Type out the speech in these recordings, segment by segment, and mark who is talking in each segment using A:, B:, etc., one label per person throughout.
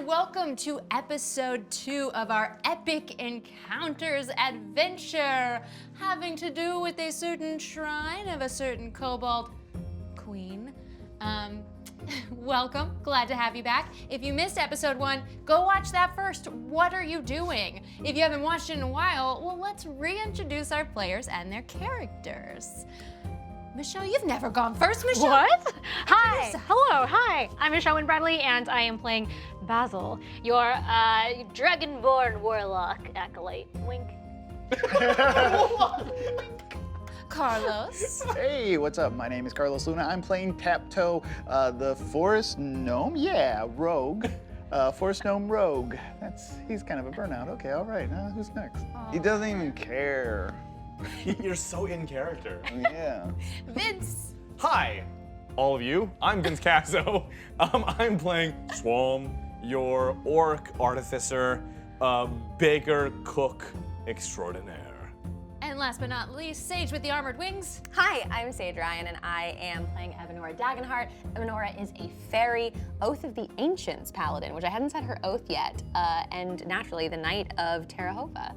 A: welcome to episode 2 of our Epic Encounters adventure, having to do with a certain shrine of a certain Kobold queen. Welcome, glad to have you back. If you missed episode 1, go watch that first. What are you doing? If you haven't watched it in a while, well, let's reintroduce our players and their characters. Michelle, you've never gone first, Michelle.
B: What? Hi, hello, hi. I'm Michelle Bradley, and I am playing Basil, your dragonborn warlock acolyte. Wink.
A: Carlos.
C: Hey, what's up? My name is Carlos Luna. I'm playing Taptoe, the forest gnome. Yeah, rogue. Forest gnome rogue. He's kind of a burnout. Okay, all right. Who's next? He doesn't even care.
D: You're so in character.
C: Yeah.
A: Vince.
D: Hi, all of you. I'm Vince Casso. I'm playing Swam, your orc artificer, baker, cook extraordinaire.
A: And last but not least, Sage with the armored wings.
E: Hi, I'm Sage Ryan, and I am playing Evanora Dagenhart. Evanora is a fairy Oath of the Ancients paladin, which I hadn't said her oath yet, and naturally the Knight of Hova.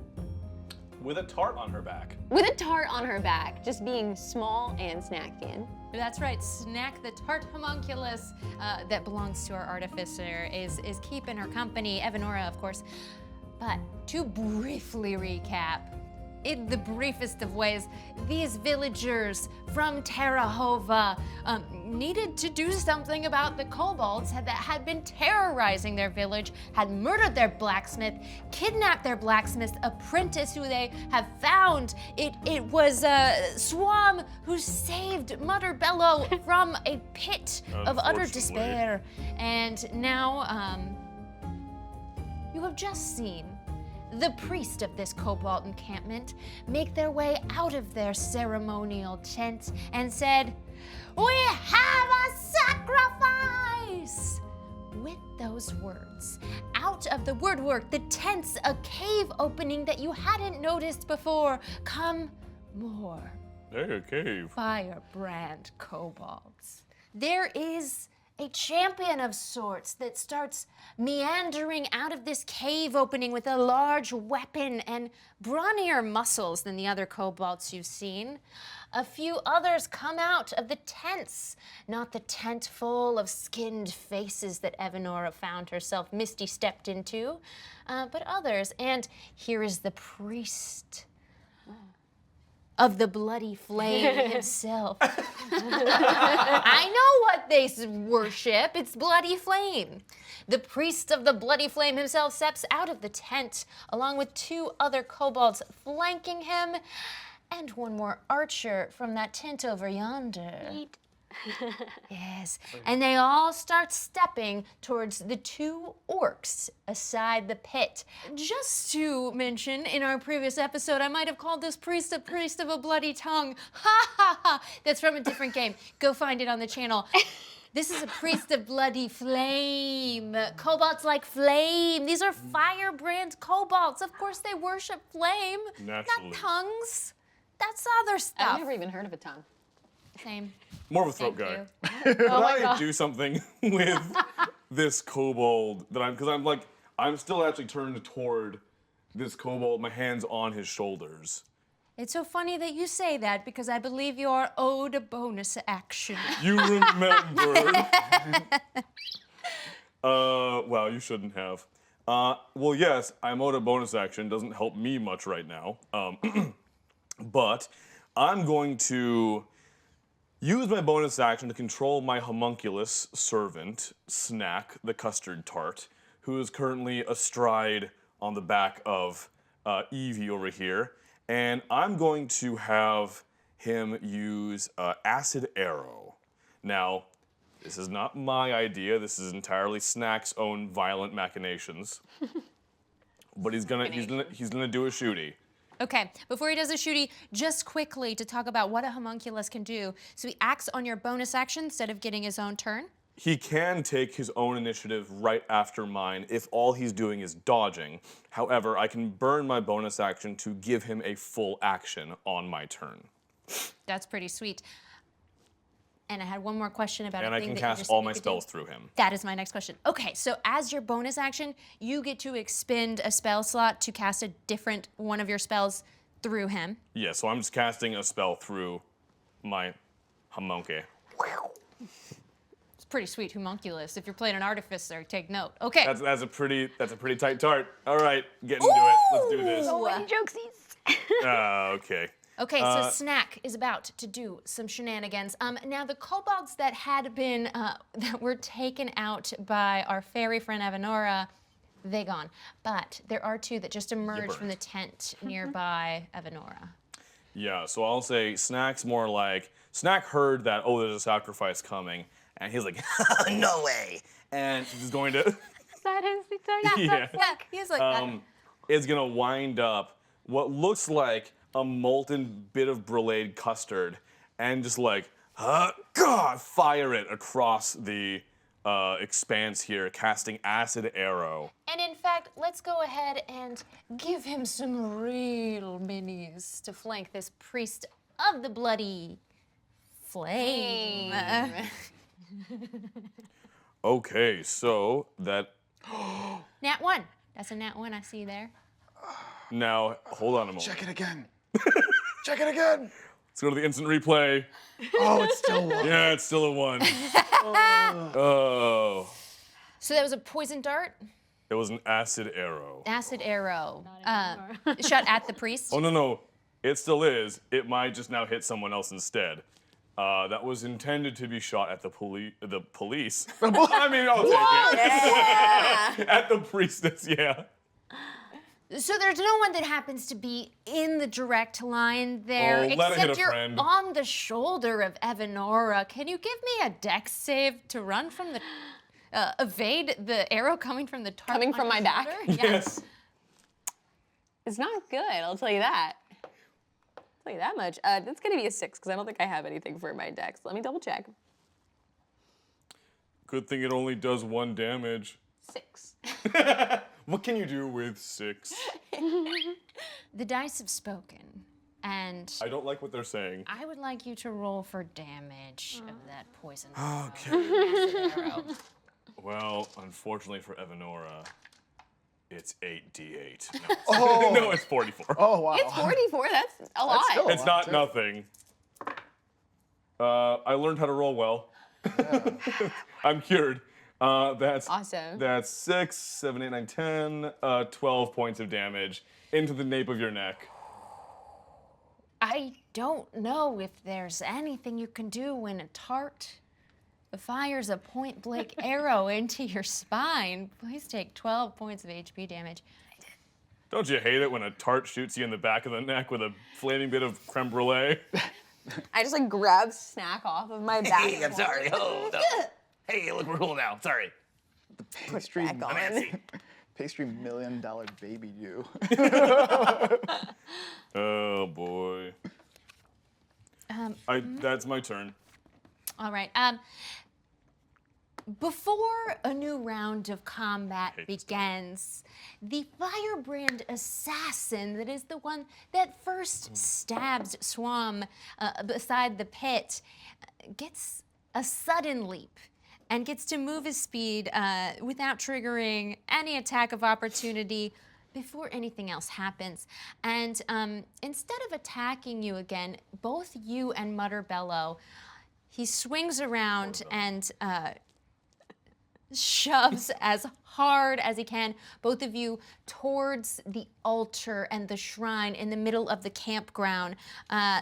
D: With a tart on her back.
E: With a tart on her back, just being small and snacking.
A: That's right, Snack the tart homunculus that belongs to our artificer is keeping her company, Evanora, of course. But to briefly recap, in the briefest of ways, these villagers from Hova needed to do something about the kobolds that had been terrorizing their village, had murdered their blacksmith, kidnapped their blacksmith's apprentice who they have found. It was Swam who saved Mother Bello from a pit of utter despair. And now, you have just seen the priest of this kobold encampment make their way out of their ceremonial tent and said, "We have a sacrifice!" With those words, out of the woodwork, the tents, a cave opening that you hadn't noticed before, come more
D: Hey, a cave.
A: firebrand kobolds. There is a champion of sorts that starts meandering out of this cave opening with a large weapon and brawnier muscles than the other kobolds you've seen. A few others come out of the tents, not the tent full of skinned faces that Evanora found herself misty-stepped into, but others. And here is the priest of the bloody flame himself. I know what they worship. It's bloody flame. The priest of the bloody flame himself steps out of the tent, along with 2 other kobolds flanking him, and one more archer from that tent over yonder. Yes, and they all start stepping towards the 2 orcs aside the pit. Just to mention, in our previous episode, I might have called this priest of a bloody tongue. Ha ha ha! That's from a different game. Go find it on the channel. This is a priest of bloody flame. Kobolds like flame. These are firebrand kobolds. Of course they worship flame,
D: Naturally.
A: not tongues. That's other stuff.
E: I've never even heard of a tongue.
A: Same.
D: More of a throat
A: Thank
D: guy.
A: you.
D: Could I do something with this kobold that I'm still actually turned toward this kobold, my hands on his shoulders.
A: It's so funny that you say that because I believe you're owed a bonus action.
D: You remember. Well, you shouldn't have. Well, yes, I'm owed a bonus action. Doesn't help me much right now. But I'm going to use my bonus action to control my homunculus servant, Snack, the custard tart, who is currently astride on the back of Evie over here. And I'm going to have him use Acid Arrow. Now, this is not my idea. This is entirely Snack's own violent machinations. But he's gonna do a shooty.
A: Okay, before he does a shooty, just quickly to talk about what a homunculus can do. So he acts on your bonus action instead of getting his own turn.
D: He can take his own initiative right after mine if all he's doing is dodging. However, I can burn my bonus action to give him a full action on my turn.
A: That's pretty sweet. And I had one more question about
D: And
A: a
D: I
A: thing
D: can
A: that you
D: cast
A: just said
D: all
A: you
D: my
A: could do.
D: spells through him.
A: That is my next question. Okay, so as your bonus action, you get to expend a spell slot to cast a different one of your spells through him.
D: Yeah, so I'm just casting a spell through my homunculus.
A: It's pretty sweet homunculus. If you're playing an artificer, take note. Okay.
D: That's a pretty tight tart. All right, get into it. Let's do this.
B: So many jokesies.
D: Okay.
A: Okay, so Snack is about to do some shenanigans. Now the kobolds that had been that were taken out by our fairy friend Evanora, they gone. But there are two that just emerged from the tent nearby Evanora.
D: Yeah, so I'll say Snack's more like Snack heard that there's a sacrifice coming, and he's like, no way, and he's going to.
B: That is
D: Yeah.
A: He's like that.
D: Is gonna wind up what looks like a molten bit of brûlée custard, and just like, fire it across the expanse here, casting acid arrow.
A: And in fact, let's go ahead and give him some real minis to flank this priest of the bloody flame.
D: Okay, so that
A: Nat 1. That's a Nat 1 I see there.
D: now hold on a moment.
C: Check it again. Check it again.
D: Let's go to the instant replay.
C: Oh, it's still one.
D: Yeah, it's still a 1. Oh.
A: So that was a poison dart,
D: It was an acid arrow.
A: acid arrow, shot at the priest.
D: Oh, no. It still is. It might just now hit someone else instead. That was intended to be shot at the police. I mean, I'll take it. At the priestess, yeah.
A: So there's no one that happens to be in the direct line there,
D: Oh, let it hit
A: except
D: a
A: you're
D: friend.
A: on the shoulder of Evanora. Can you give me a dex save to run from the, evade the arrow coming from the target?
E: Coming from my back?
A: Yes.
E: It's not good, I'll tell you that. I'll tell you that much. That's gonna be a 6, because I don't think I have anything for my dex. Let me double check.
D: Good thing it only does 1 damage.
E: 6.
D: What can you do with 6?
A: The dice have spoken, and
D: I don't like what they're saying.
A: I would like you to roll for damage of that poison
D: Okay.
A: arrow.
D: Well, unfortunately for Evanora, it's 8d8. No, no, it's 44.
C: Oh, wow.
E: It's 44, that's a lot.
C: still-
D: It's not nothing. I learned how to roll well. I'm cured. That's
E: Awesome.
D: That's 6, 7, 8, 9, 10, 12 points of damage into the nape of your neck.
A: I don't know if there's anything you can do when a tart fires a point-blank arrow into your spine. Please take 12 points of HP damage.
D: Don't you hate it when a tart shoots you in the back of the neck with a flaming bit of creme brulee?
E: I just like grab Snack off of my back.
F: Hey, I'm sorry. Oh, no. Hey, look, we're cool now. Sorry.
C: Pastry,
E: back on.
C: pastry $1 million baby you.
D: Oh boy. That's my turn.
A: All right. Before a new round of combat begins, the firebrand assassin that is the one that first stabs Swam beside the pit gets a sudden leap and gets to move his speed without triggering any attack of opportunity before anything else happens. And instead of attacking you again, both you and Mutterbellow, he swings around and shoves as hard as he can, both of you, towards the altar and the shrine in the middle of the campground.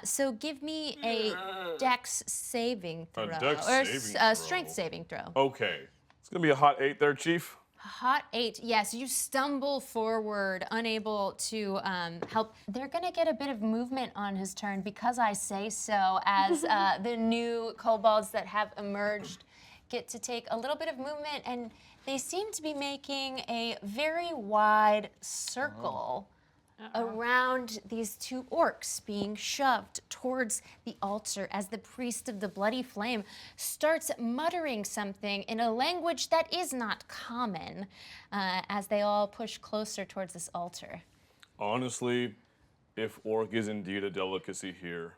A: So give me a dex saving throw.
D: dex
A: or
D: saving throw.
A: Strength saving throw.
D: Okay. It's gonna be a hot 8 there, Chief.
A: Hot 8, yes, you stumble forward, unable to help. They're gonna get a bit of movement on his turn because I say so, as the new kobolds that have emerged get to take a little bit of movement, and they seem to be making a very wide circle around these two orcs being shoved towards the altar as the priest of the bloody flame starts muttering something in a language that is not common as they all push closer towards this altar.
D: Honestly, if orc is indeed a delicacy here,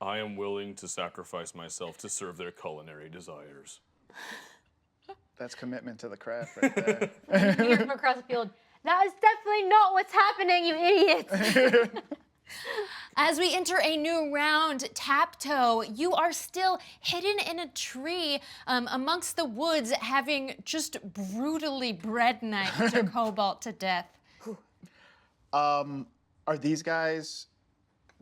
D: I am willing to sacrifice myself to serve their culinary desires.
C: That's commitment to the craft right there.
B: You hear from across the field, that is definitely not what's happening, you idiots.
A: As we enter a new round, Taptoe, you are still hidden in a tree amongst the woods, having just brutally bread knifed a Kobold to death.
C: Are these guys,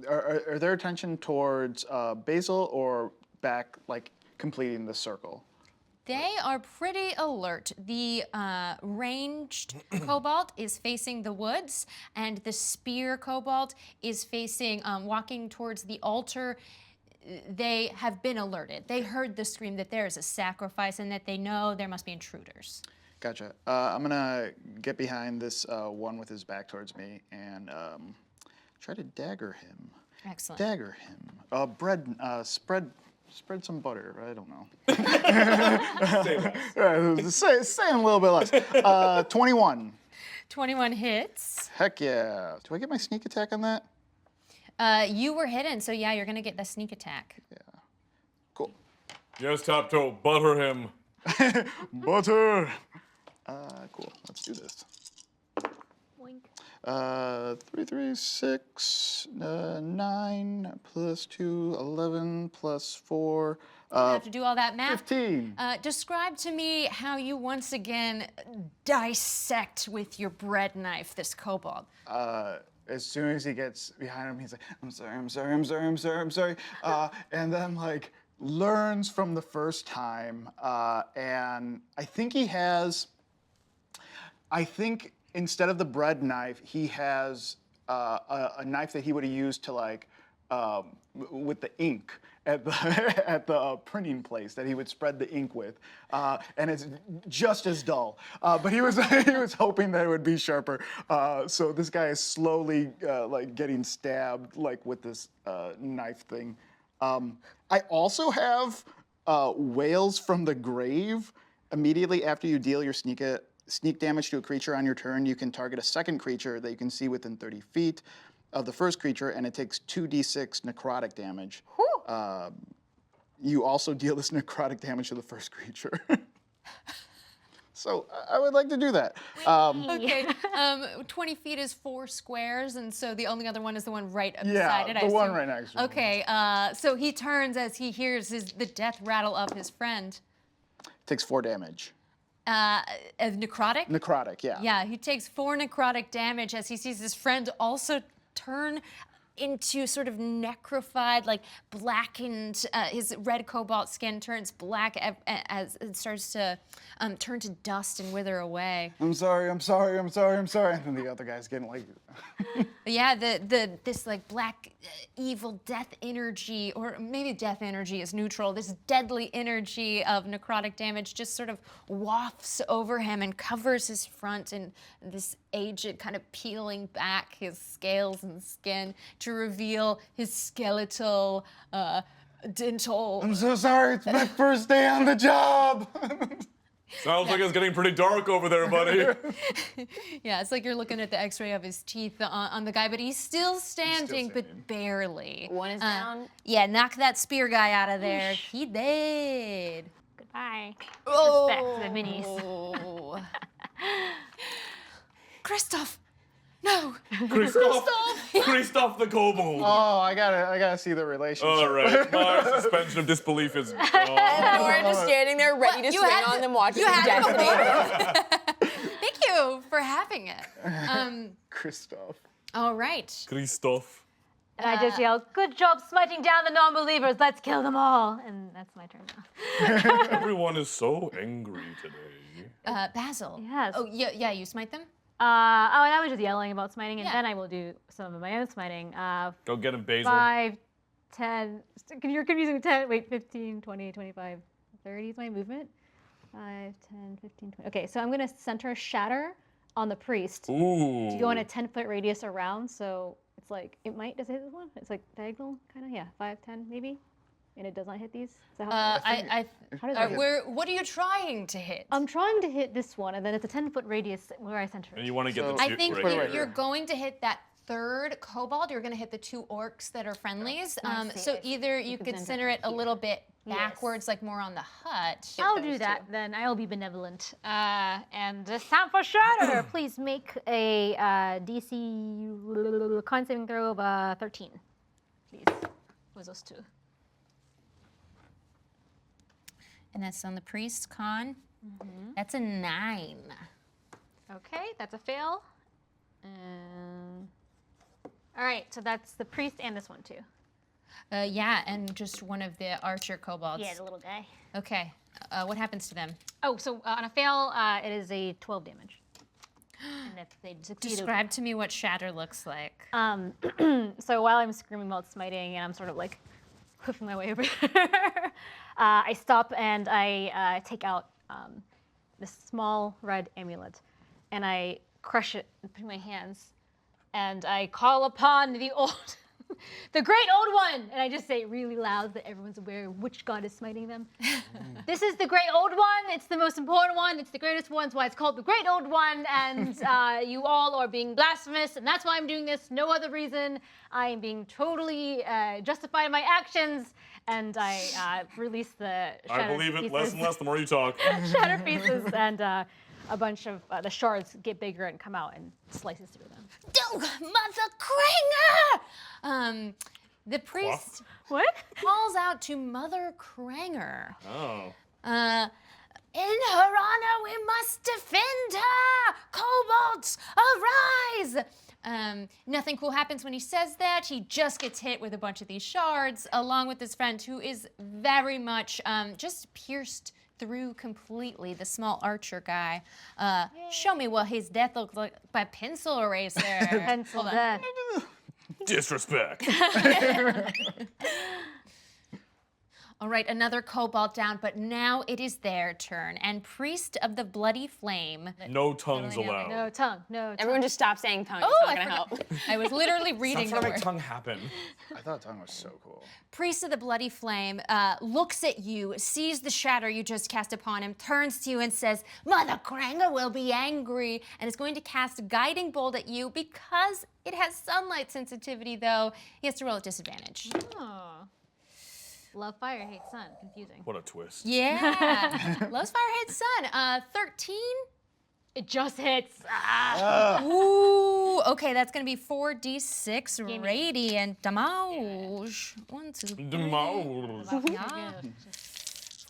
C: are their attention towards Basil or back, like, completing the circle?
A: They are pretty alert. The ranged Kobold is facing the woods, and the spear Kobold is facing, walking towards the altar. They have been alerted. They heard the scream that there is a sacrifice and that they know there must be intruders.
C: Gotcha. I'm gonna get behind this one with his back towards me and try to dagger him.
A: Excellent.
C: Dagger him. Spread some butter. I don't know. Saying a little bit less. 21.
A: 21 hits.
C: Heck yeah. Do I get my sneak attack on that?
A: You were hidden, so yeah, you're gonna get the sneak attack.
C: Yeah. Cool.
D: Yes, Taptoe, butter him.
C: Butter. Cool. Let's do this.
B: Boink.
C: 3, 3, 6, 9 plus 2, 11 plus 4.
A: You have to do all that math.
C: 15.
A: Describe to me how you once again dissect with your bread knife this Kobold.
C: As soon as he gets behind him, he's like, I'm sorry, I'm sorry, I'm sorry, I'm sorry, I'm sorry. And then, like, learns from the first time. And I think he has, instead of the bread knife, he has a knife that he would have used to, like, with the ink at the at the printing place that he would spread the ink with, and it's just as dull. But he was hoping that it would be sharper. So this guy is slowly like getting stabbed like with this knife thing. I also have Whales from the Grave. Immediately after you deal your sneak damage to a creature on your turn, you can target a second creature that you can see within 30 feet of the first creature, and it takes 2d6 necrotic damage. You also deal this necrotic damage to the first creature. So I would like to do that.
A: Okay, 20 feet is 4 squares, and so the only other one is the one right beside it.
C: Yeah, the one right next to him.
A: Okay, so he turns as he hears the death rattle of his friend.
C: Takes 4 damage.
A: Necrotic?
C: Necrotic, yeah.
A: Yeah, he takes 4 necrotic damage as he sees his friend also turn into sort of necrofied, like blackened, his red cobalt skin turns black as it starts to turn to dust and wither away.
C: I'm sorry, I'm sorry, I'm sorry, I'm sorry. And then the other guy's getting like...
A: Yeah, this like black evil death energy, or maybe death energy is neutral, this deadly energy of necrotic damage just sort of wafts over him and covers his front in this aged kind of peeling back his scales and skin to reveal his skeletal, dental...
C: I'm so sorry, it's my first day on the job.
D: Sounds like it's getting pretty dark over there, buddy.
A: Yeah, it's like you're looking at the x-ray of his teeth on the guy, but he's still standing, but barely.
E: One is down.
A: Yeah, knock that spear guy out of there. He dead.
B: Goodbye.
A: Oh.
B: Respect the minis.
A: Christoph, no.
D: Christoph the Kobold.
C: Oh, I gotta see the relationship.
D: All right, my suspension of disbelief is gone.
E: And we're just standing there ready to swing on them, watching them detonate.
A: Thank you for having it.
C: Christoph.
A: All right.
D: Christoph.
B: And I just yell, good job smiting down the non-believers, let's kill them all. And that's my turn now.
D: Everyone is so angry today.
A: Basil.
B: Yes.
A: Oh, yeah, you smite them?
B: And I was just yelling about smiting, and
A: Yeah.
B: then I will do some of my own smiting.
D: Go get him, Basil.
B: 5, 10, you're confusing 10, wait, 15, 20, 25, 30 is my movement. 5, 10, 15, 20. Okay, so I'm gonna center Shatter on the priest
D: Ooh.
B: to go in a 10-foot radius around, so it's like, does it hit this one? It's like diagonal, kind of, yeah, 5, 10 maybe? And it does not hit these? Is that how how does that hit?
A: What are you trying to hit?
B: I'm trying to hit this one, and then it's a 10-foot radius where I center
D: And
B: it.
D: you want to get
C: So-
D: the
A: I think
D: right
A: if
D: here.
A: you're going to hit that third kobold, you're going to hit the 2 orcs that are friendlies.
B: I see,
A: So
B: I see.
A: either you could
E: center
A: center it a
E: here.
A: little bit
B: Yes.
A: backwards, like more on the hut.
B: I'll
E: those
B: do that
E: two.
B: then. I'll be benevolent. And it's time for Shatter. Please make a DC con saving throw of 13. Please. Who's those 2?
A: And that's on the priest con. That's a 9.
B: Okay, that's a fail. And all right, so that's the priest and this one too.
A: Yeah, and just one of the archer kobolds.
B: Yeah, the little guy.
A: Okay. What happens to them?
B: Oh, so on a fail, it is a 12 damage. And if they succeed,
A: Describe to me what shatter looks like.
B: so while I'm screaming while it's smiting, and I'm sort of like hoofing my way over there, I stop and I take out this small red amulet, and I crush it between my hands, and I call upon the old, the great old one, and I just say it really loud so that everyone's aware of which god is smiting them. This is the great old one. It's the most important one. It's the greatest one. That's why it's called the great old one. And you all are being blasphemous, and that's why I'm doing this. No other reason. I am being totally justified in my actions. And I release the
D: I
B: shattered
D: believe it
B: pieces,
D: less and less the more you talk.
B: shattered pieces, and a bunch of the shards get bigger and come out and slices through them.
A: Oh, Mother Cranger! The priest
B: What?
A: calls out to Mother Cranger.
D: Oh.
A: In her honor, we must defend her! Kobolds, arise! Nothing cool happens when he says that. He just gets hit with a bunch of these shards, along with his friend, who is very much just pierced through completely, the small archer guy. Show me what his death looks like by pencil eraser.
B: Pencil
A: Hold on.
B: death.
D: Disrespect.
A: All right, another kobold down, but now it is their turn. And Priest of the Bloody Flame.
D: No tongues allowed.
B: No tongue. No tongue.
E: Everyone just stop saying tongue.
A: Oh,
E: It's not
A: I
E: gonna help.
A: forgot. I was literally reading
D: Stop
A: the
D: trying to
A: word.
D: make tongue happen.
C: I thought tongue was so cool.
A: Priest of the Bloody Flame looks at you, sees the shatter you just cast upon him, turns to you and says, Mother Cranger will be angry, and is going to cast a Guiding Bolt at you. Because it has sunlight sensitivity, though, he has to roll at disadvantage.
B: Oh. Love fire, hate sun. Confusing.
D: What a twist.
A: Yeah. Loves fire, hates sun. 13?
B: It just hits.
A: Ooh, okay, that's gonna be 4d6
B: Gimme.
A: radiant damage. 1, 2, 3.
D: Demouge.
A: Yeah.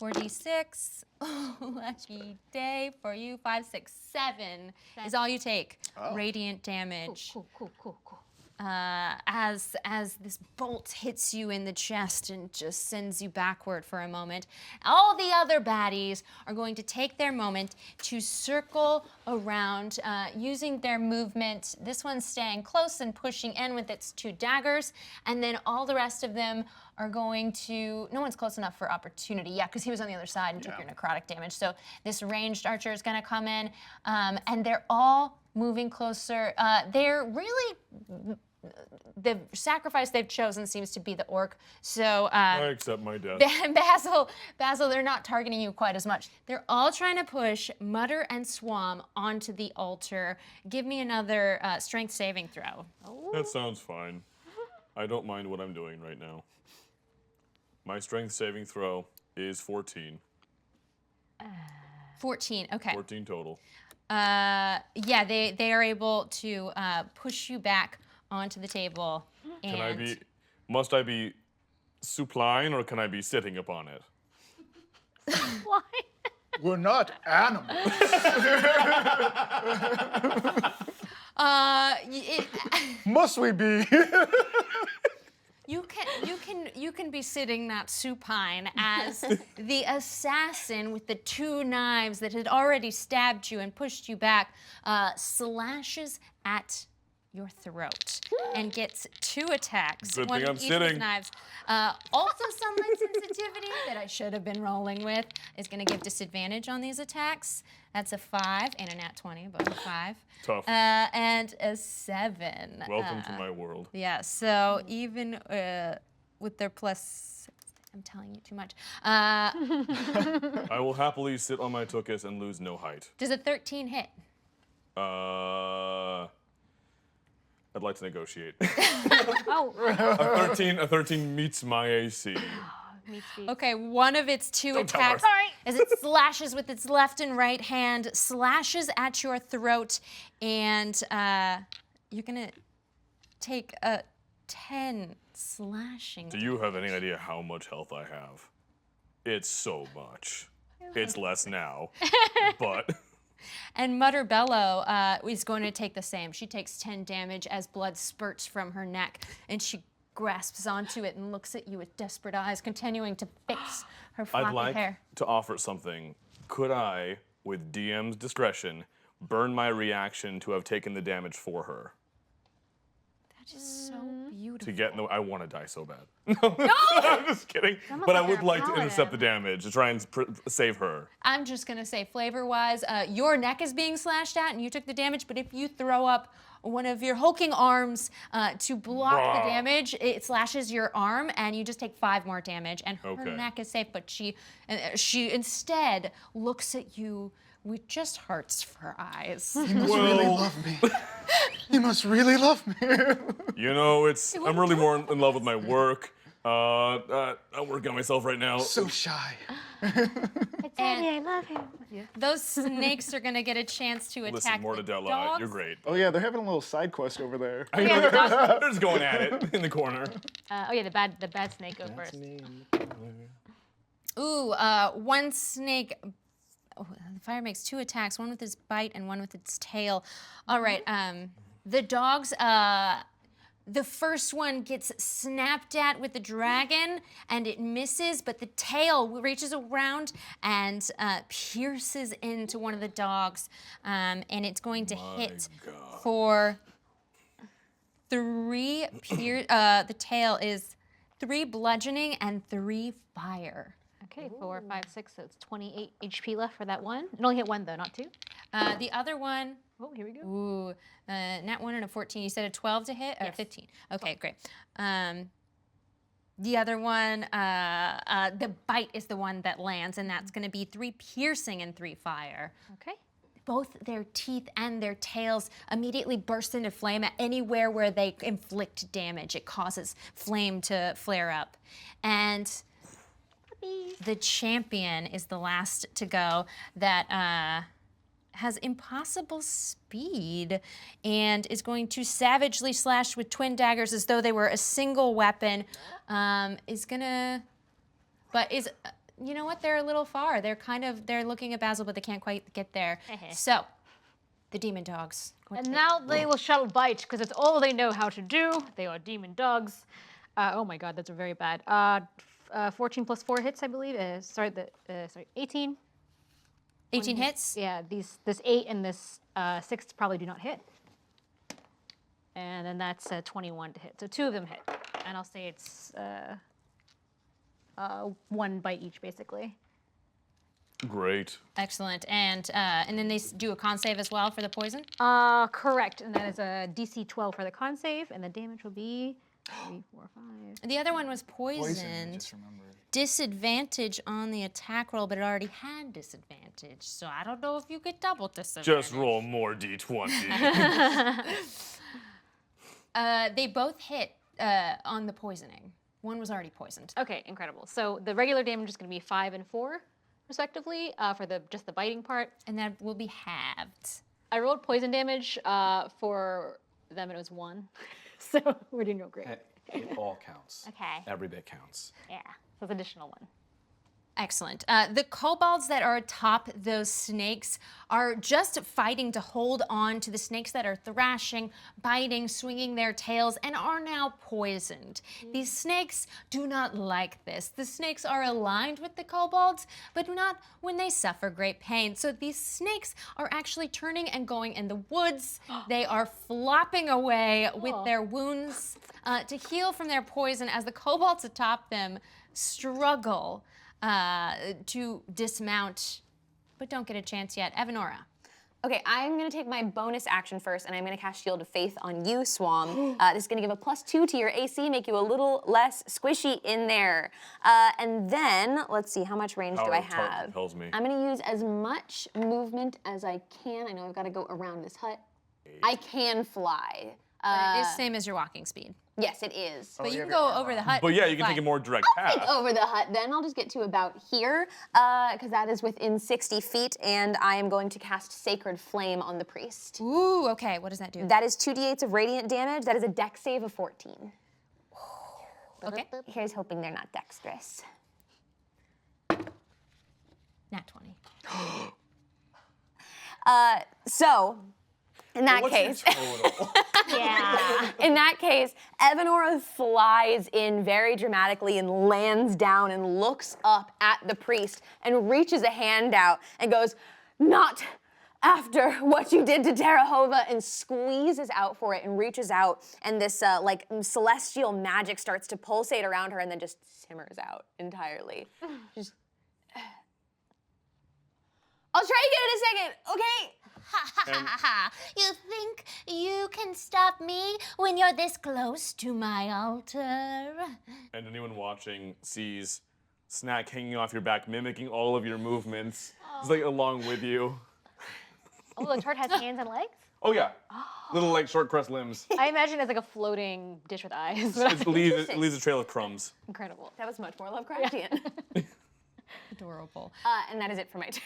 A: 4d6. Oh, lucky day for you. 5, 6, 7 is all you take. Radiant damage.
B: Cool.
A: As this bolt hits you in the chest and just sends you backward for a moment, all the other baddies are going to take their moment to circle around using their movement. This one's staying close and pushing in with its 2 daggers, and then all the rest of them are going to, no one's close enough for opportunity. Yeah, because he was on the other side and took your necrotic damage. So this ranged archer is going to come in, and they're all moving closer. They're really, the sacrifice they've chosen seems to be the orc. So
D: I accept my death.
A: Basil, they're not targeting you quite as much. They're all trying to push Mutter and Swam onto the altar. Give me another strength saving throw.
D: That sounds fine. I don't mind what I'm doing right now. My strength saving throw is 14.
A: 14, okay.
D: 14 total.
A: Yeah, they are able to push you back onto the table. And
D: Must I be supine or can I be sitting upon it?
B: Why?
C: We're not animals. Must we be?
A: You can be sitting that supine as the assassin with the 2 knives that had already stabbed you and pushed you back slashes at your throat and gets 2 attacks.
D: Good
A: one
D: thing
A: with
D: I'm
A: each of his
D: sitting.
A: knives. Also, sunlight sensitivity that I should have been rolling with is going to give disadvantage on these attacks. That's a 5 and a nat 20, both a 5.
D: Tough.
A: And a 7.
D: Welcome to my world.
A: Yeah, so even with their plus, I'm telling you too much.
D: I will happily sit on my tuchus and lose no height.
A: Does a 13 hit?
D: I'd like to negotiate.
B: Oh,
D: A 13 meets my AC.
B: meat speed.
A: Okay, one of its two
D: Don't tell her.
A: attacks, as it slashes with its left and right hand, slashes at your throat, and you're gonna take a 10 slashing.
D: Do you have any idea how much health I have? It's so much. It's less now, but...
A: And Mutter Bellow is going to take the same. She takes 10 damage as blood spurts from her neck, and she grasps onto it and looks at you with desperate eyes, continuing to fix her floppy
D: I'd like
A: hair.
D: to offer something. Could I, with DM's discretion, burn my reaction to have taken the damage for her?
A: That is so beautiful.
D: To get in the I want to die so bad. No! I'm just kidding. But I
B: like
D: would
B: you're
D: like
B: a
D: to intercept the
B: paladin.
D: damage to try and save her.
A: I'm just gonna say, flavor-wise, your neck is being slashed at, and you took the damage. But if you throw up one of your hulking arms to block the damage, it slashes your arm, and you just take 5 more damage. And her
D: Okay.
A: neck is safe, but she instead looks at you with just hearts for eyes.
C: You must really love me. You must really love me.
D: You know, I'm really more in love with my work. I'm working on myself right now.
C: So shy.
B: Daddy, I love him. Yeah.
A: Those snakes are gonna get a chance to attack
D: Listen, more
A: the
D: to Della.
A: dogs.
D: You're great.
C: Oh yeah, they're having a little side quest over there.
B: Yeah, the dog.
D: They're just going at it in the corner.
B: Oh yeah, the bad snake go first.
A: Ooh, one snake. Oh, the fire makes 2 attacks, one with its bite and one with its tail. All right, the dogs, the first one gets snapped at with the dragon and it misses, but the tail reaches around and pierces into one of the dogs, and it's going to hit for 3 the tail is 3 bludgeoning and 3 fire.
B: Okay, 4, 5, 6, so it's 28 HP left for that one. It only hit 1 though, not 2.
A: The other one,
B: Oh, here we go.
A: ooh, nat 1 and a 14. You said a 12 to hit? Or
B: Yes.
A: 15. Okay, great. The other one, the bite is the one that lands, and that's going to be 3 piercing and 3 fire.
B: Okay.
A: Both their teeth and their tails immediately burst into flame at anywhere where they inflict damage. It causes flame to flare up. And the champion is the last to go that has impossible speed and is going to savagely slash with twin daggers as though they were a single weapon. You know what? They're a little far. They're looking at Basil, but they can't quite get there. So, the demon dogs.
B: And now they shall bite because it's all they know how to do. They are demon dogs. Oh my god, that's very bad. 14 plus 4 hits, I believe. 18.
A: 18 hits?
B: Yeah, this 8 and this 6 probably do not hit. And then that's 21 to hit. So 2 of them hit. And I'll say it's 1 bite each, basically.
D: Great.
A: Excellent. And then they do a con save as well for the poison?
B: Correct. And that is a DC 12 for the con save. And the damage will be 3, 4, 5.
A: The other one was poisoned.
C: Just remembered.
A: Disadvantage on the attack roll, but it already had disadvantage. So I don't know if you get double disadvantage.
D: Just roll more d20.
A: They both hit on the poisoning. One was already poisoned.
B: Okay, incredible. So the regular damage is going to be 5 and 4, respectively, for just the biting part.
A: And that will be halved.
B: I rolled poison damage for them, and it was 1. So we're doing real great.
F: It all counts.
B: Okay.
F: Every bit counts.
B: Yeah, so it's additional 1.
A: Excellent. The kobolds that are atop those snakes are just fighting to hold on to the snakes that are thrashing, biting, swinging their tails, and are now poisoned. These snakes do not like this. The snakes are aligned with the kobolds, but not when they suffer great pain. So these snakes are actually turning and going in the woods. They are flopping away with their wounds to heal from their poison as the kobolds atop them struggle to dismount, but don't get a chance yet. Evanora.
E: Okay, I'm gonna take my bonus action first, and I'm gonna cast Shield of Faith on you, Swam. This is gonna give a +2 to your AC, make you a little less squishy in there. And then, let's see, how much range do
D: Power
E: I
D: of Tart
E: have?
D: compels me.
E: I'm gonna use as much movement as I can. I know I've gotta go around this hut. I can fly.
A: But it is same as your walking speed.
E: Yes, it is.
A: But you can go over the hut.
D: But yeah, you can
A: fine.
D: take a more direct path.
E: Over the hut, then I'll just get to about here, because that is within 60 feet, and I am going to cast Sacred Flame on the priest.
A: Ooh, okay. What does that do?
E: That is 2d8s of radiant damage. That is a dex save of 14.
A: Okay.
E: Here's hoping they're not dexterous.
A: Nat 20.
E: So, in that
D: What's
E: case,
D: your total?
B: Yeah.
E: in that case, Evanora flies in very dramatically and lands down and looks up at the priest and reaches a hand out and goes, "Not after what you did to Terra Hova," and squeezes out for it and reaches out, and this like celestial magic starts to pulsate around her and then just simmers out entirely. Just, I'll try again in a second, okay?
A: Ha ha ha ha! You think you can stop me when you're this close to my altar?
D: And anyone watching sees Snack hanging off your back, mimicking all of your movements. It's like along with you.
B: Oh, the tart has hands and legs?
D: Oh yeah, little like short crust limbs.
B: I imagine it's like a floating dish with eyes.
D: It leaves a trail of crumbs.
B: Incredible.
E: That was much more Lovecraftian.
A: Adorable.
E: And that is it for my turn.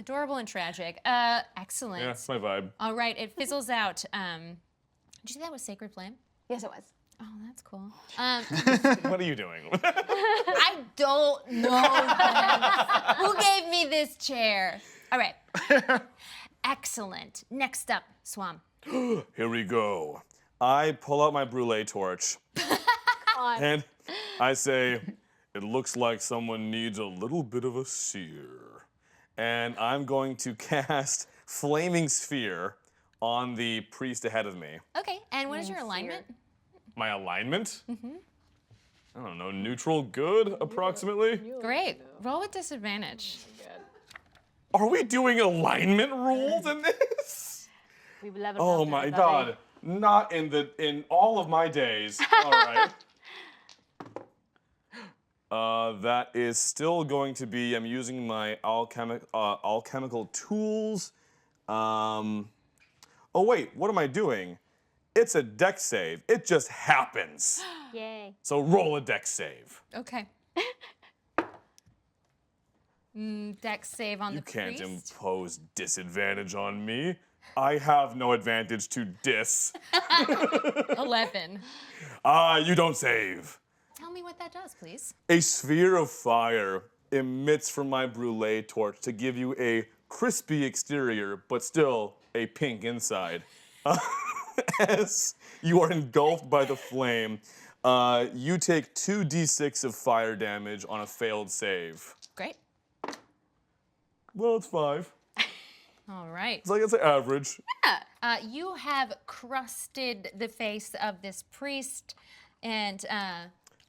A: Adorable and tragic. Excellent.
D: Yeah, that's my vibe.
A: All right, it fizzles out. Did you say that was Sacred Flame?
E: Yes, it was.
A: Oh, that's cool.
D: What are you doing?
A: I don't know. Who gave me this chair? All right. Excellent. Next up, Swam.
D: Here we go. I pull out my brulee torch. And I say, it looks like someone needs a little bit of a sear. And I'm going to cast Flaming Sphere on the priest ahead of me.
A: Okay, and what is your alignment?
D: My alignment? I don't know, neutral good, approximately?
A: Great. Roll with disadvantage.
D: Are we doing alignment rules in this?
B: We've leveled
D: Oh
B: up,
D: my
B: everybody.
D: god. Not in all of my days. All right. That is still going to be, I'm using my alchemical tools. Oh wait, what am I doing? It's a dex save. It just happens.
B: Yay.
D: So roll a dex save.
A: Okay. Dex save on
D: You
A: the
D: can't
A: priest.
D: impose disadvantage on me. I have no advantage to dis.
A: 11.
D: You don't save.
A: Tell me what that does, please.
D: A sphere of fire emits from my brulee torch to give you a crispy exterior, but still a pink inside. As you are engulfed by the flame, you take 2d6 of fire damage on a failed save.
A: Great.
D: Well, it's 5.
A: All right.
D: It's like it's average.
A: You have crusted the face of this priest, and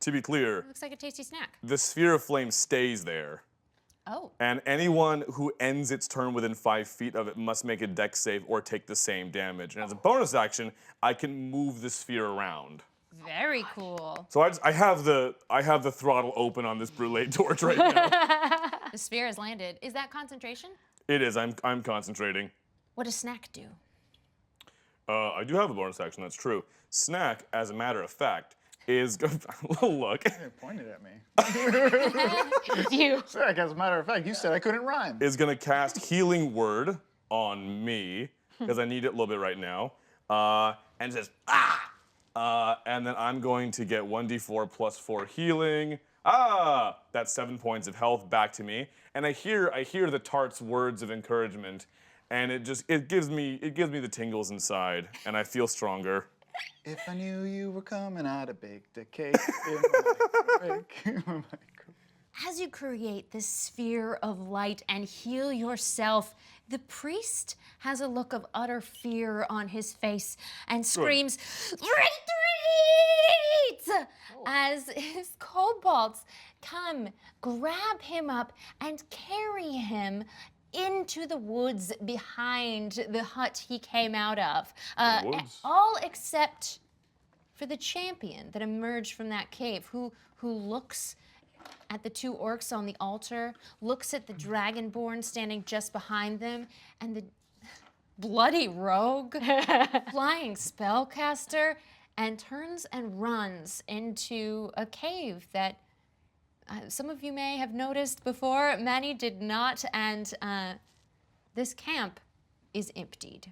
D: To be clear,
A: looks like a tasty snack.
D: the sphere of flame stays there.
A: Oh.
D: And anyone who ends its turn within 5 feet of it must make a dex save or take the same damage. And as a bonus action, I can move the sphere around.
A: Very cool.
D: So I have the throttle open on this brulee torch right now.
A: The sphere has landed. Is that concentration?
D: It is. I'm concentrating.
A: What does snack do?
D: I do have a bonus action. That's true. Snack, as a matter of fact, is look.
C: You pointed at me.
B: It's you.
C: Zach, as a matter of fact, you said I couldn't rhyme.
D: Is gonna cast Healing Word on me because I need it a little bit right now. And it says and then I'm going to get 1d4 plus 4 healing. That's 7 points of health back to me. And I hear the tart's words of encouragement, and it gives me the tingles inside, and I feel stronger.
C: If I knew you were coming, I'd have baked a cake in my microwave.
A: As you create this sphere of light and heal yourself, the priest has a look of utter fear on his face and screams, "Retreat!" as his kobolds come, grab him up, and carry him into the woods behind the hut he came out of.
D: woods?
A: All except for the champion that emerged from that cave, who looks at the two orcs on the altar, looks at the dragonborn standing just behind them, and bloody rogue, flying spellcaster, and turns and runs into a cave that some of you may have noticed before. Many did not, and this camp is emptied.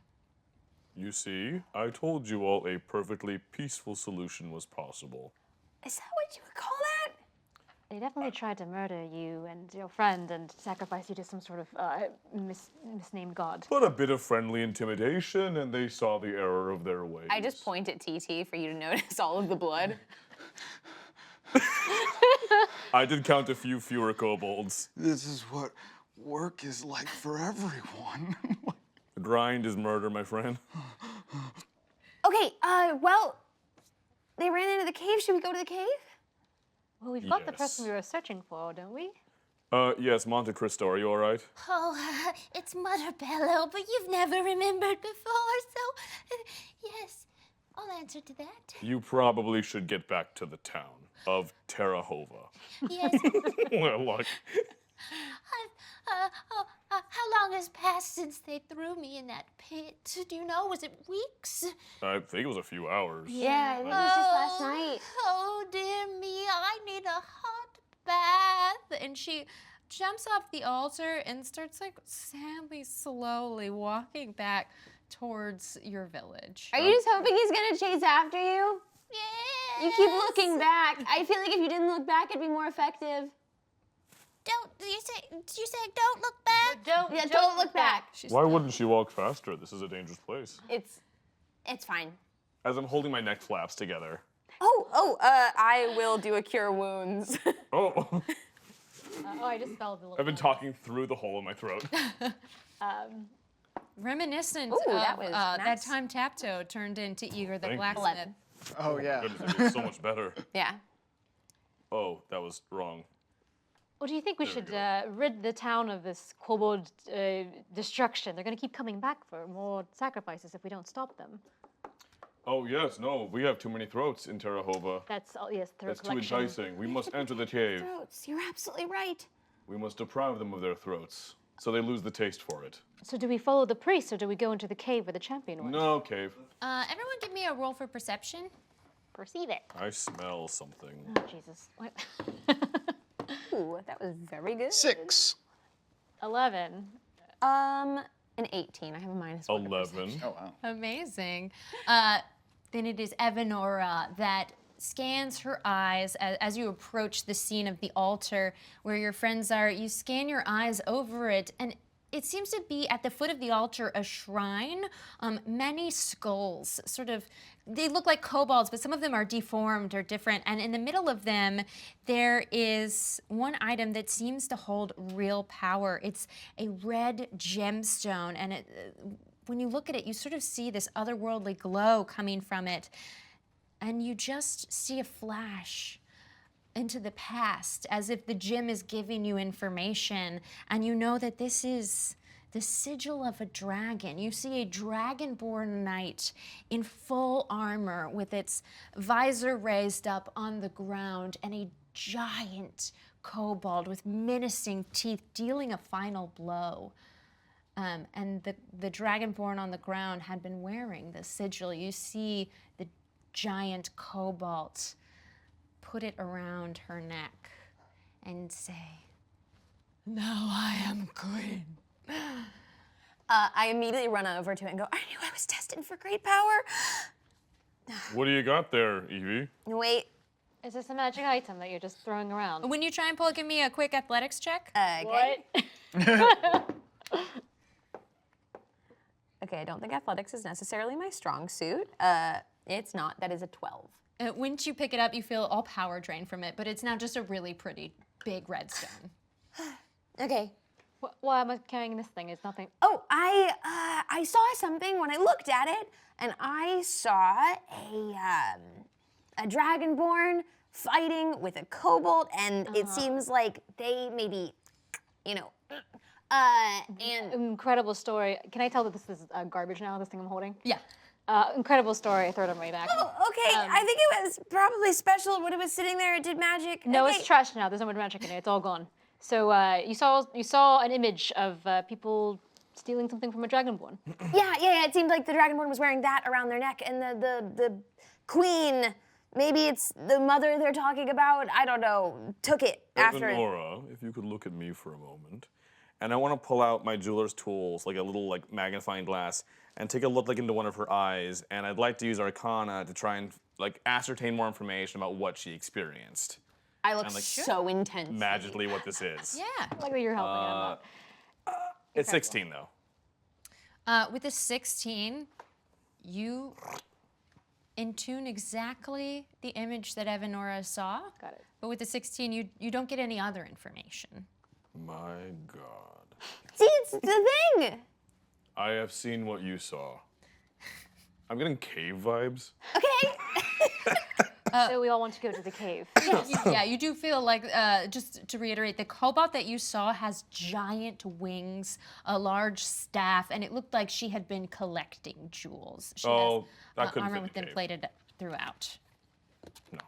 D: You see, I told you all a perfectly peaceful solution was possible.
E: Is that what you would call that?
B: They definitely tried to murder you and your friend and sacrifice you to some sort of misnamed god.
D: But a bit of friendly intimidation, and they saw the error of their ways.
E: I just point at TT for you to notice all of the blood.
D: I did count a few fewer kobolds.
C: This is what work is like for everyone.
D: The grind is murder, my friend.
E: Okay, well, they ran into the cave. Should we go to the cave?
B: Well, we've got the
D: Yes.
B: person we were searching for, don't we?
D: Yes, Monte Cristo, are you all right?
A: Oh, it's Mutterbello, but you've never remembered before, so yes, I'll answer to that.
D: You probably should get back to the town of Terra Hova.
A: Yes.
D: Well, like,
A: How long has passed since they threw me in that pit? Do you know? Was it weeks?
D: I think it was a few hours.
E: Yeah, it was just last night.
A: Oh, dear me, I need a hot bath. And she jumps off the altar and starts like sadly, slowly walking back towards your village.
E: Are you just hoping he's gonna chase after you?
A: Yes.
E: You keep looking back. I feel like if you didn't look back, it'd be more effective.
A: Did you say don't look back?
E: Yeah, don't look back.
D: Why wouldn't she walk faster? This is a dangerous place.
E: It's fine.
D: As I'm holding my neck flaps together.
E: I will do a cure wounds.
D: Oh,
B: I just fell a little.
D: I've been talking through the hole in my throat.
A: Reminiscent
E: Ooh,
A: of
E: that was
A: that
E: nice.
A: time Tapto turned into Eager the
D: Thank you.
A: blacksmith.
E: 11.
C: Oh, yeah.
D: Goodness, it is so much better.
E: Yeah.
D: Oh, that was wrong.
B: What do you think we
D: There we
B: should rid the town of this kobold destruction? They're going to keep coming back for more sacrifices if we don't stop them.
D: Oh, yes, no, we have too many throats in Terra Hova.
B: That's yes, through
D: That's too
B: collection.
D: enticing. We must enter the cave.
E: Throats. You're absolutely right.
D: We must deprive them of their throats, so they lose the taste for it.
B: So do we follow the priest, or do we go into the cave where the champion was?
D: No, cave.
A: Everyone give me a roll for perception.
B: Perceive it.
D: I smell something.
B: Oh Jesus! What?
E: Ooh, that was very good.
C: 6.
B: 11.
E: An 18. I have a -1.
D: 11.
C: Oh, wow.
A: Amazing. Then it is Evanora that scans her eyes as you approach the scene of the altar where your friends are. You scan your eyes over it, and it seems to be at the foot of the altar a shrine. Many skulls, sort of, they look like kobolds, but some of them are deformed or different. And in the middle of them, there is one item that seems to hold real power. It's a red gemstone, and when you look at it, you sort of see this otherworldly glow coming from it. And you just see a flash into the past, as if the gem is giving you information, and you know that this is the sigil of a dragon. You see a dragonborn knight in full armor with its visor raised up on the ground, and a giant kobold with menacing teeth dealing a final blow. And the dragonborn on the ground had been wearing the sigil. You see the giant kobold put it around her neck and say, "Now I am queen."
E: I immediately run over to it and go, I knew I was destined for great power.
D: What do you got there, Evie?
E: Wait.
B: Is this a magic item that you're just throwing around?
A: When you try and pull it, give me a quick athletics check.
E: Okay.
B: What?
E: Okay, I don't think athletics is necessarily my strong suit. It's not. That is a 12.
A: Once you pick it up, you feel all power drained from it, but it's now just a really pretty big red stone.
E: Okay.
B: Why am I carrying this thing? It's nothing.
E: Oh, I saw something when I looked at it, and I saw a dragonborn fighting with a kobold, and it seems like they maybe, and
B: Incredible story. Can I tell that this is garbage now, this thing I'm holding?
A: Yeah.
B: Incredible story. I throw it on my back.
E: oh, okay. I think it was probably special when it was sitting there. It did magic.
B: No,
E: okay.
B: it's trash now. There's no more magic in it. It's all gone. So you saw an image of people stealing something from a dragonborn.
E: Yeah. It seemed like the Dragonborn was wearing that around their neck, and the queen, maybe it's the mother they're talking about. I don't know. Took it after.
D: Nora, if you could look at me for a moment. And I want to pull out my jeweler's tools, like a little like magnifying glass, and take a look like into one of her eyes. And I'd like to use Arcana to try and like ascertain more information about what she experienced.
E: I look
D: And, like,
E: so intense.
D: Magically, what this is.
A: Yeah.
B: I like that you're helping. I'm not.
D: It's 16 though.
A: With a 16, you intune exactly the image that Evanora saw.
B: Got it.
A: But with the 16, you don't get any other information.
D: My God.
E: See, it's the thing.
D: I have seen what you saw. I'm getting cave vibes.
E: Okay.
B: So we all want to go to the cave.
A: Yeah, you do feel like, just to reiterate, the kobold that you saw has giant wings, a large staff, and it looked like she had been collecting jewels. She
D: Oh, that
A: has
D: couldn't
A: armor
D: fit in
A: with
D: the cave.
A: inflated throughout.
D: No.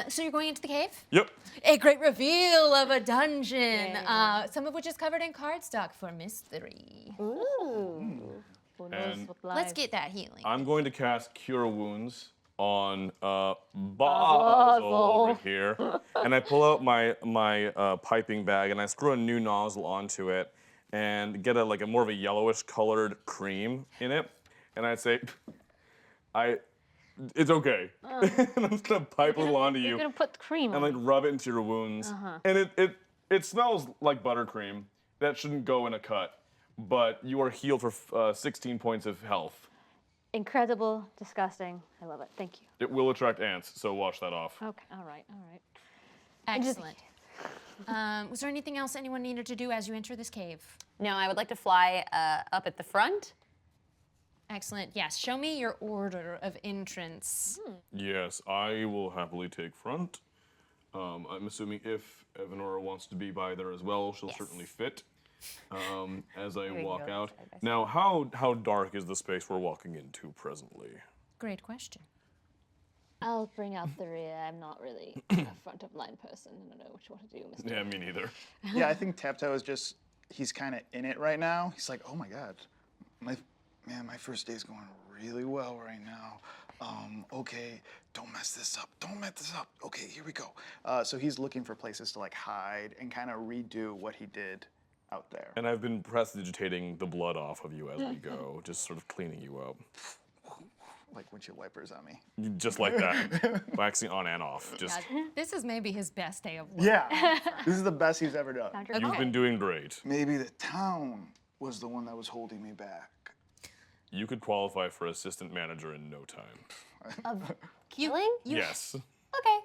A: So you're going into the cave?
D: Yep.
A: A great reveal of a dungeon,
B: Yay.
A: some of which is covered in cardstock for mystery.
B: Ooh. Who knows
D: And
B: what lies?
A: Let's get that healing.
D: I'm going to cast Cure Wounds on Basil
B: Basil.
D: over here, and I pull out my piping bag and I screw a new nozzle onto it and get a more of a yellowish colored cream in it, and I say, it's okay, and I'm just gonna pipe a little onto
B: You're
D: you
B: gonna put cream
D: and
B: on.
D: like rub it into your wounds, and it smells like buttercream. That shouldn't go in a cut, but you are healed for 16 points of health.
B: Incredible, disgusting. I love it. Thank you.
D: It will attract ants, so wash that off.
B: Okay. All right.
A: Excellent. Was there anything else anyone needed to do as you enter this cave?
E: No, I would like to fly up at the front.
A: Excellent. Yes. Show me your order of entrance.
D: Yes, I will happily take front. I'm assuming if Evanora wants to be by there as well, she'll certainly fit as I
E: we
D: walk
E: go,
D: out.
E: side by side.
D: Now, how dark is the space we're walking into presently?
A: Great question.
B: I'll bring out the rear. I'm not really a front of line person. I don't know what you want to do, Mr.
D: Yeah, me neither.
C: Yeah, I think Tapto is just, he's kind of in it right now. He's like, oh my God, my first day's going really well right now. Okay, don't mess this up. Don't mess this up. Okay, here we go. So he's looking for places to like hide and kind of redo what he did out there.
D: And I've been prestidigitating the blood off of you as we go, just sort of cleaning you up.
C: Like windshield wipers on me.
D: Just like that. Waxing on and off. Just,
A: This is maybe his best day of work.
C: Yeah, this is the best he's ever done.
B: Found your
D: you've
B: car.
D: been doing great.
C: Maybe the town was the one that was holding me back.
D: You could qualify for assistant manager in no time.
E: Killing?
D: Yes.
E: Okay.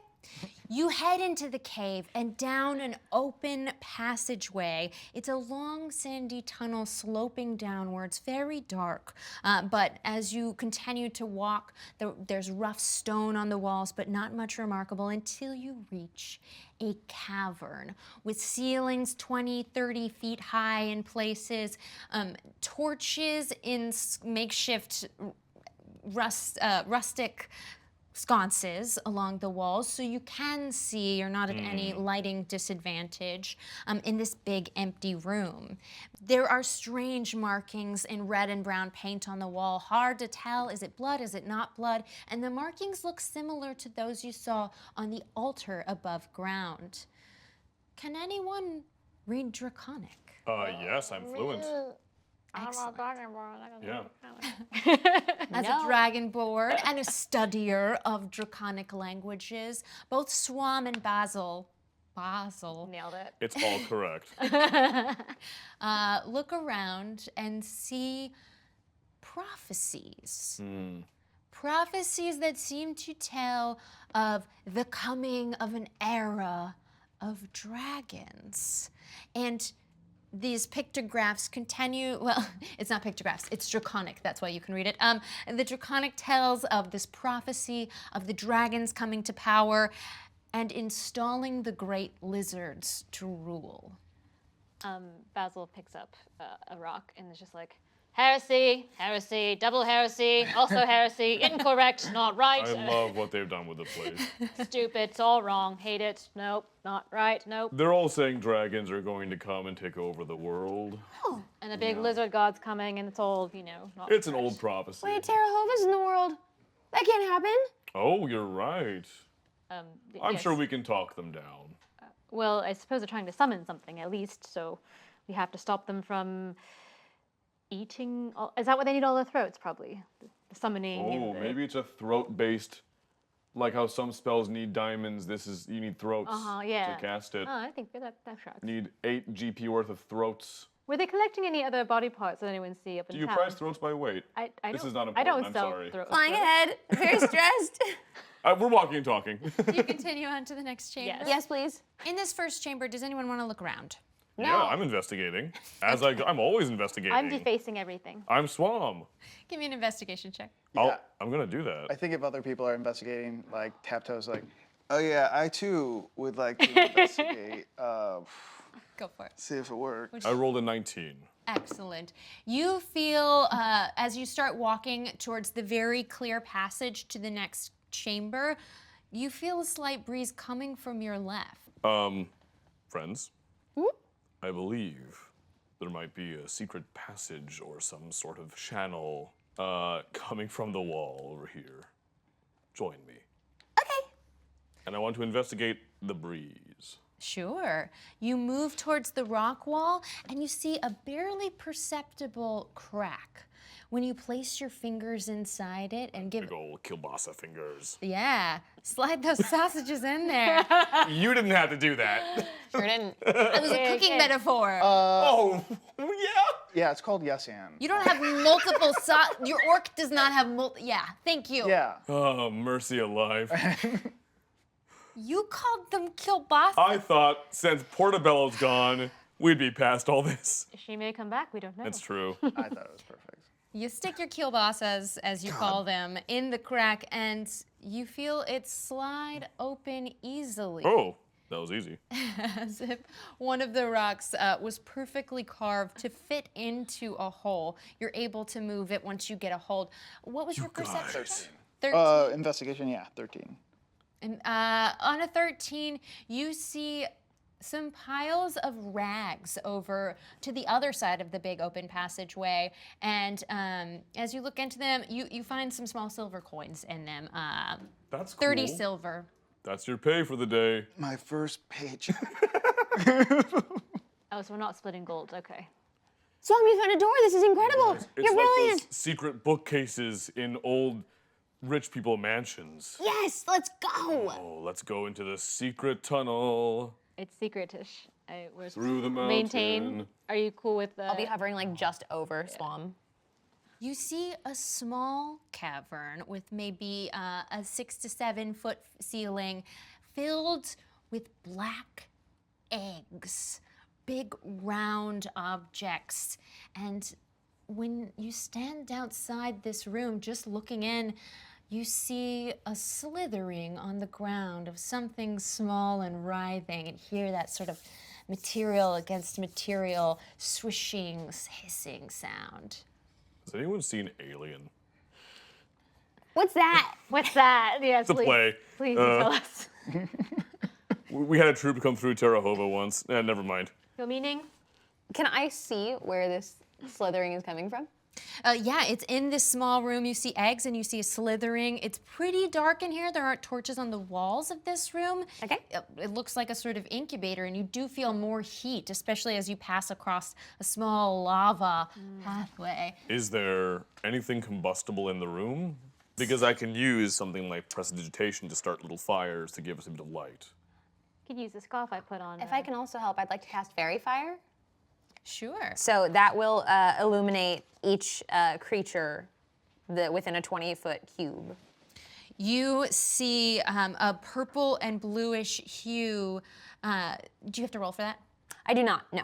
A: You head into the cave and down an open passageway. It's a long sandy tunnel sloping downwards, very dark. But as you continue to walk, there's rough stone on the walls, but not much remarkable until you reach a cavern with ceilings 20, 30 feet high in places, torches in makeshift rustic sconces along the walls, so you can see, you're not at any lighting disadvantage in this big empty room. There are strange markings in red and brown paint on the wall. Hard to tell, is it blood, is it not blood? And the markings look similar to those you saw on the altar above ground. Can anyone read Draconic?
D: Yes, I'm fluent.
A: Excellent.
D: Yeah.
A: As a dragonborn and a studier of Draconic languages, both Swam and Basil
B: Nailed it.
D: It's all correct.
A: look around and see prophecies. Prophecies that seem to tell of the coming of an era of dragons. And these pictographs continue, well, it's not pictographs, it's Draconic, that's why you can read it. The Draconic tells of this prophecy of the dragons coming to power and installing the great lizards to rule.
B: Basil picks up a rock and is just like, Heresy, heresy, double heresy, also heresy, incorrect, not right,
D: I love what they've done with the place.
B: stupid, it's all wrong, hate it, nope, not right, nope.
D: They're all saying dragons are going to come and take over the world.
B: And the big lizard god's coming, and it's all, not
D: It's an
B: right.
D: old prophecy.
E: Wait, Terra Hova's in the world. That can't happen.
D: Oh, you're right. I'm
B: Yes.
D: sure we can talk them down.
B: Well, I suppose they're trying to summon something at least, so we have to stop them from eating. Is that what they need all their throats? Probably the summoning.
D: Oh,
B: and the...
D: maybe it's a throat-based, like how some spells need diamonds. You need throats
B: yeah.
D: to cast it.
B: Oh, I think that tracks.
D: Need 8 GP worth of throats.
B: Were they collecting any other body parts that anyone see up in
D: Do you
B: town?
D: price throats by weight?
B: I
D: This
B: don't,
D: is not
B: I don't
D: important, I'm
B: sell
D: sorry.
E: Flying ahead. Very stressed.
D: We're walking and talking.
A: You continue on to the next chamber.
B: Yes.
E: Yes, please.
A: In this first chamber, does anyone want to look around?
D: Yeah, I'm investigating. I'm always investigating.
B: I'm defacing everything.
D: I'm Swam.
A: Give me an investigation check.
C: Yeah.
D: I'm gonna do that.
C: I think if other people are investigating, like Taptoe's like, oh yeah, I too would like to investigate.
A: Go for it.
C: See if it works.
D: I rolled a 19.
A: Excellent. You feel, as you start walking towards the very clear passage to the next chamber, you feel a slight breeze coming from your left.
D: Friends, I believe there might be a secret passage or some sort of channel coming from the wall over here. Join me.
E: Okay.
D: And I want to investigate the breeze.
A: Sure. You move towards the rock wall and you see a barely perceptible crack. When you place your fingers inside it and give,
D: Big old kielbasa fingers.
A: yeah, slide those sausages in there.
D: You didn't have to do that.
E: Sure didn't.
A: It was a cooking metaphor.
D: Oh, yeah.
C: Yeah, it's called Yes and.
A: You don't have multiple your orc does not have yeah, thank you.
C: Yeah.
D: Oh, mercy alive.
A: You called them kielbasa.
D: I thought since Portobello's gone, we'd be past all this.
B: She may come back. We don't know.
D: That's true.
C: I thought it was perfect.
A: You stick your kielbasas, as you call them, in the crack, and you feel it slide open easily.
D: Oh, that was easy.
A: As if one of the rocks was perfectly carved to fit into a hole. You're able to move it once you get a hold. What was your perception?
D: guys.
A: 13.
C: Investigation, yeah, 13.
A: And on a 13, you see some piles of rags over to the other side of the big open passageway. And as you look into them, you find some small silver coins in them.
D: That's cool.
A: 30 silver.
D: That's your pay for the day.
C: My first paycheck.
B: Oh, so we're not splitting gold. Okay.
E: Swam, you found a door. This is incredible.
D: It's
E: You're
D: like
E: brilliant.
D: those secret bookcases in old rich people mansions.
E: Yes, let's go.
D: Oh, let's go into the secret tunnel
B: It's secretish. I was
D: through the mountain.
B: maintain. Are you cool with the?
E: I'll be hovering like just over Swam.
A: You see a small cavern with maybe a 6 to 7 foot ceiling filled with black eggs, big round objects. And when you stand outside this room, just looking in, you see a slithering on the ground of something small and writhing, and hear that sort of material against material swishing, hissing sound.
D: Has anyone seen Alien?
E: What's that?
B: What's that? Yes,
D: It's a
B: please.
D: play.
B: Please tell us.
D: We had a troop come through Terra Hova once. Never mind.
B: Your meaning?
E: Can I see where this slithering is coming from?
A: Yeah, it's in this small room. You see eggs and you see a slithering. It's pretty dark in here. There aren't torches on the walls of this room.
E: Okay.
A: It looks like a sort of incubator, and you do feel more heat, especially as you pass across a small lava pathway.
D: Is there anything combustible in the room? Because I can use something like prestidigitation to start little fires to give us a bit of light.
B: Could use the scarf I put on.
E: If I can also help, I'd like to cast Fairy Fire.
A: Sure.
E: So that will illuminate each creature within a 20-foot cube.
A: You see a purple and bluish hue. Do you have to roll for that?
E: I do not, no.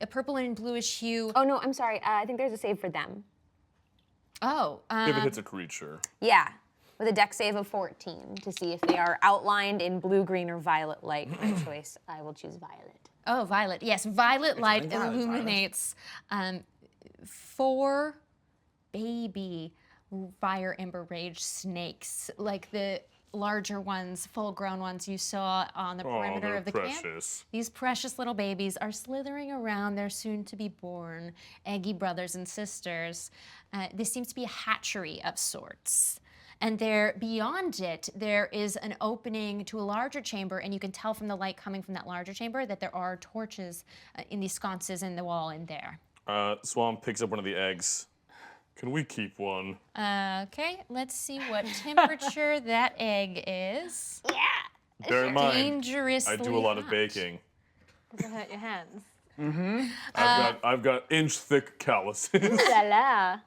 A: A purple and bluish hue.
E: Oh, no, I'm sorry. I think there's a save for them.
A: Oh,
D: If it hits a creature.
E: Yeah, with a dex save of 14 to see if they are outlined in blue, green, or violet light. My choice, I will choose violet.
A: Oh, violet. Yes, violet light illuminates 4 baby fire ember rage snakes, like the larger ones, full-grown ones you saw on the perimeter
D: they're
A: of the
D: precious.
A: camp. These precious little babies are slithering around their soon-to-be-born eggy brothers and sisters. This seems to be a hatchery of sorts. And there, beyond it, there is an opening to a larger chamber, and you can tell from the light coming from that larger chamber that there are torches in these sconces in the wall in there.
D: Swamp picks up one of the eggs. Can we keep one?
A: Okay, let's see what temperature that egg is.
D: Bear in mind,
A: Dangerously
D: I do a lot of
A: hot.
D: baking.
B: Does it hurt your hands?
D: I've got inch-thick calluses.
B: La la.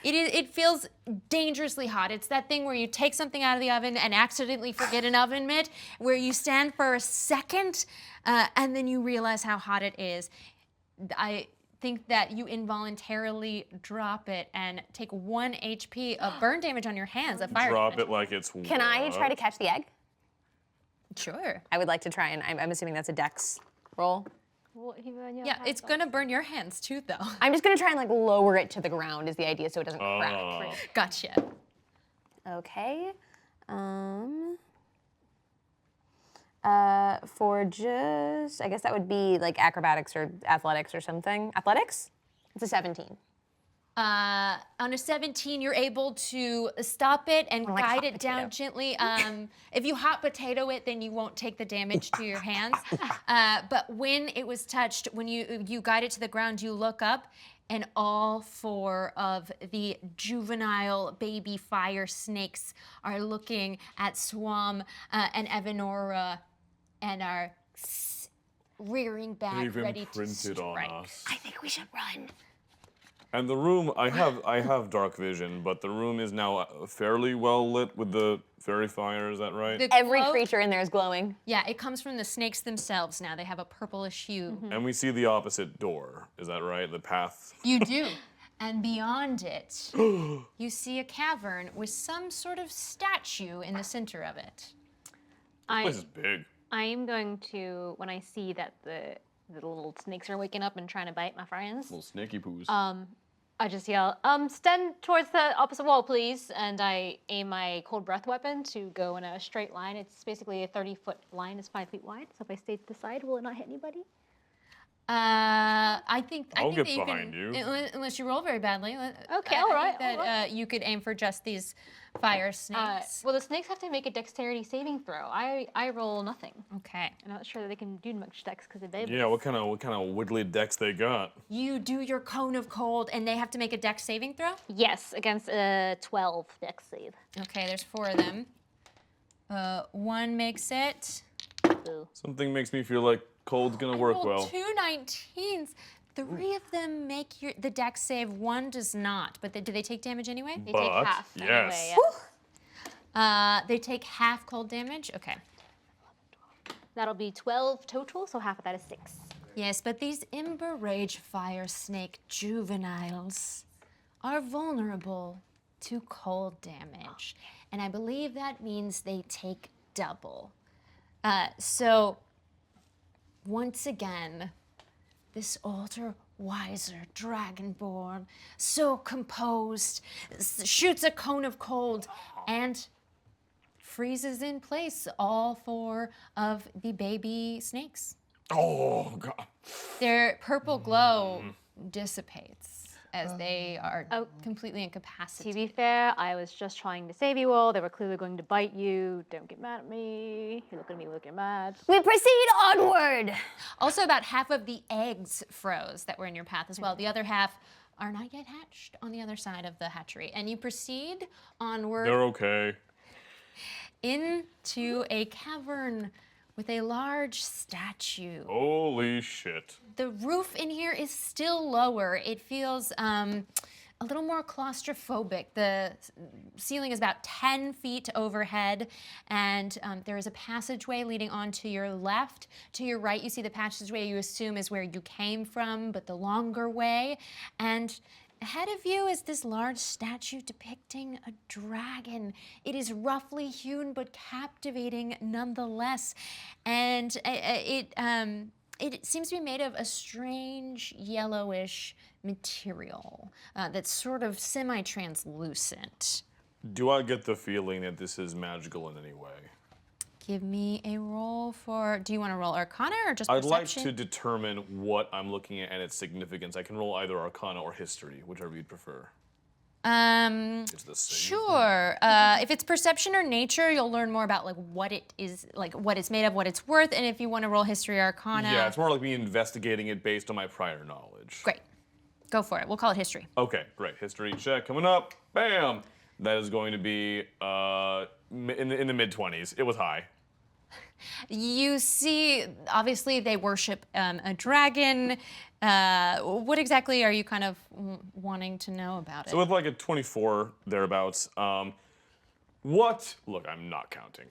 A: It feels dangerously hot. It's that thing where you take something out of the oven and accidentally forget an oven mitt, where you stand for a second and then you realize how hot it is. I think that you involuntarily drop it and take 1 HP of burn damage on your hands, of fire
D: Drop
A: damage.
D: it like it's
E: Can I try to catch the egg?
A: Sure.
E: I would like to try, and I'm assuming that's a dex roll.
B: Will he burn your
A: Yeah,
B: hands
A: it's gonna burn your hands too, though.
E: I'm just gonna try and like lower it to the ground is the idea so it doesn't crack.
D: Oh.
A: Gotcha.
E: Okay. For just, I guess that would be like acrobatics or athletics or something. Athletics? It's a 17.
A: On a 17, you're able to stop it and
E: Or like
A: guide
E: hot
A: it down
E: potato.
A: gently. If you hot potato it, then you won't take the damage to your hands. But when it was touched, when you guide it to the ground, you look up, and all 4 of the juvenile baby fire snakes are looking at Swam and Evanora and are rearing back,
D: They've
A: ready to
D: imprinted on
A: strike.
D: us.
E: I think we should run.
D: And the room, I have dark vision, but the room is now fairly well lit with the fairy fire. Is that right?
A: The
E: Every
A: glow-
E: creature in there is glowing.
A: Yeah, it comes from the snakes themselves now. They have a purplish hue.
D: And we see the opposite door. Is that right? The path.
A: You do. And beyond it, you see a cavern with some sort of statue in the center of it.
D: This is big.
B: I am going to, when I see that the little snakes are waking up and trying to bite my friends,
D: Little snaky poos.
B: I just yell, stand towards the opposite wall, please. And I aim my cold breath weapon to go in a straight line. It's basically a 30-foot line. It's 5 feet wide. So if I stay to the side, will it not hit anybody?
A: I think
D: I'll
A: that
D: get
A: you
D: behind
A: can,
D: you.
A: Unless you roll very badly.
B: Okay,
A: I
B: all
A: think
B: right,
A: that
B: all right.
A: you could aim for just these fire snakes.
B: Well, the snakes have to make a dexterity saving throw. I roll nothing.
A: Okay.
B: I'm not sure that they can do much dex because they're babies.
D: Yeah, what kind of wiggly decks they got?
A: You do your cone of cold, and they have to make a dex saving throw.
B: Yes, against a 12 dex save.
A: Okay, there's 4 of them. 1 makes it.
B: Boo.
D: Something makes me feel like cold's gonna work
A: Rolled
D: well.
A: 2 19s. 3 of them make the dex save. 1 does not. But do they take damage anyway?
B: They
D: But,
B: take half
D: yes.
B: anyway. Yeah.
A: They take half cold damage. Okay.
B: That'll be 12 total, so half of that is 6.
A: Yes, but these Ember Rage Fire Snake juveniles are vulnerable to cold damage. And I believe that means they take double. So, once again, this older, wiser dragonborn, so composed, shoots a cone of cold and freezes in place all 4 of the baby snakes.
D: Oh god.
A: Their purple glow dissipates as they are completely
B: To
A: incapacitated.
B: be fair, I was just trying to save you all. They were clearly going to bite you. Don't get mad at me. You're looking at me looking mad.
E: We proceed onward.
A: Also, about half of the eggs froze that were in your path as well. The other half are not yet hatched on the other side of the hatchery. And you proceed onward
D: They're okay.
A: into a cavern with a large statue.
D: Holy shit.
A: The roof in here is still lower. It feels a little more claustrophobic. The ceiling is about 10 feet overhead, and there is a passageway leading on to your left. To your right, you see the passageway you assume is where you came from, but the longer way. And ahead of you is this large statue depicting a dragon. It is roughly hewn but captivating nonetheless. And it seems to be made of a strange yellowish material that's sort of semi-translucent.
D: Do I get the feeling that this is magical in any way?
A: Give me a roll for, do you want to roll Arcana or just
D: I'd like
A: Perception?
D: to determine what I'm looking at and its significance. I can roll either Arcana or History, whichever you'd prefer. It's the same.
A: Sure. If it's Perception or Nature, you'll learn more about like what it is, like what it's made of, what it's worth, and if you want to roll History or Arcana.
D: Yeah, it's more like me investigating it based on my prior knowledge.
A: Great. Go for it. We'll call it History.
D: Okay, great. History check coming up. Bam! That is going to be in the mid-20s. It was high.
A: You see, obviously, they worship a dragon. What exactly are you kind of wanting to know about it?
D: So with like a 24 thereabouts, look, I'm not counting.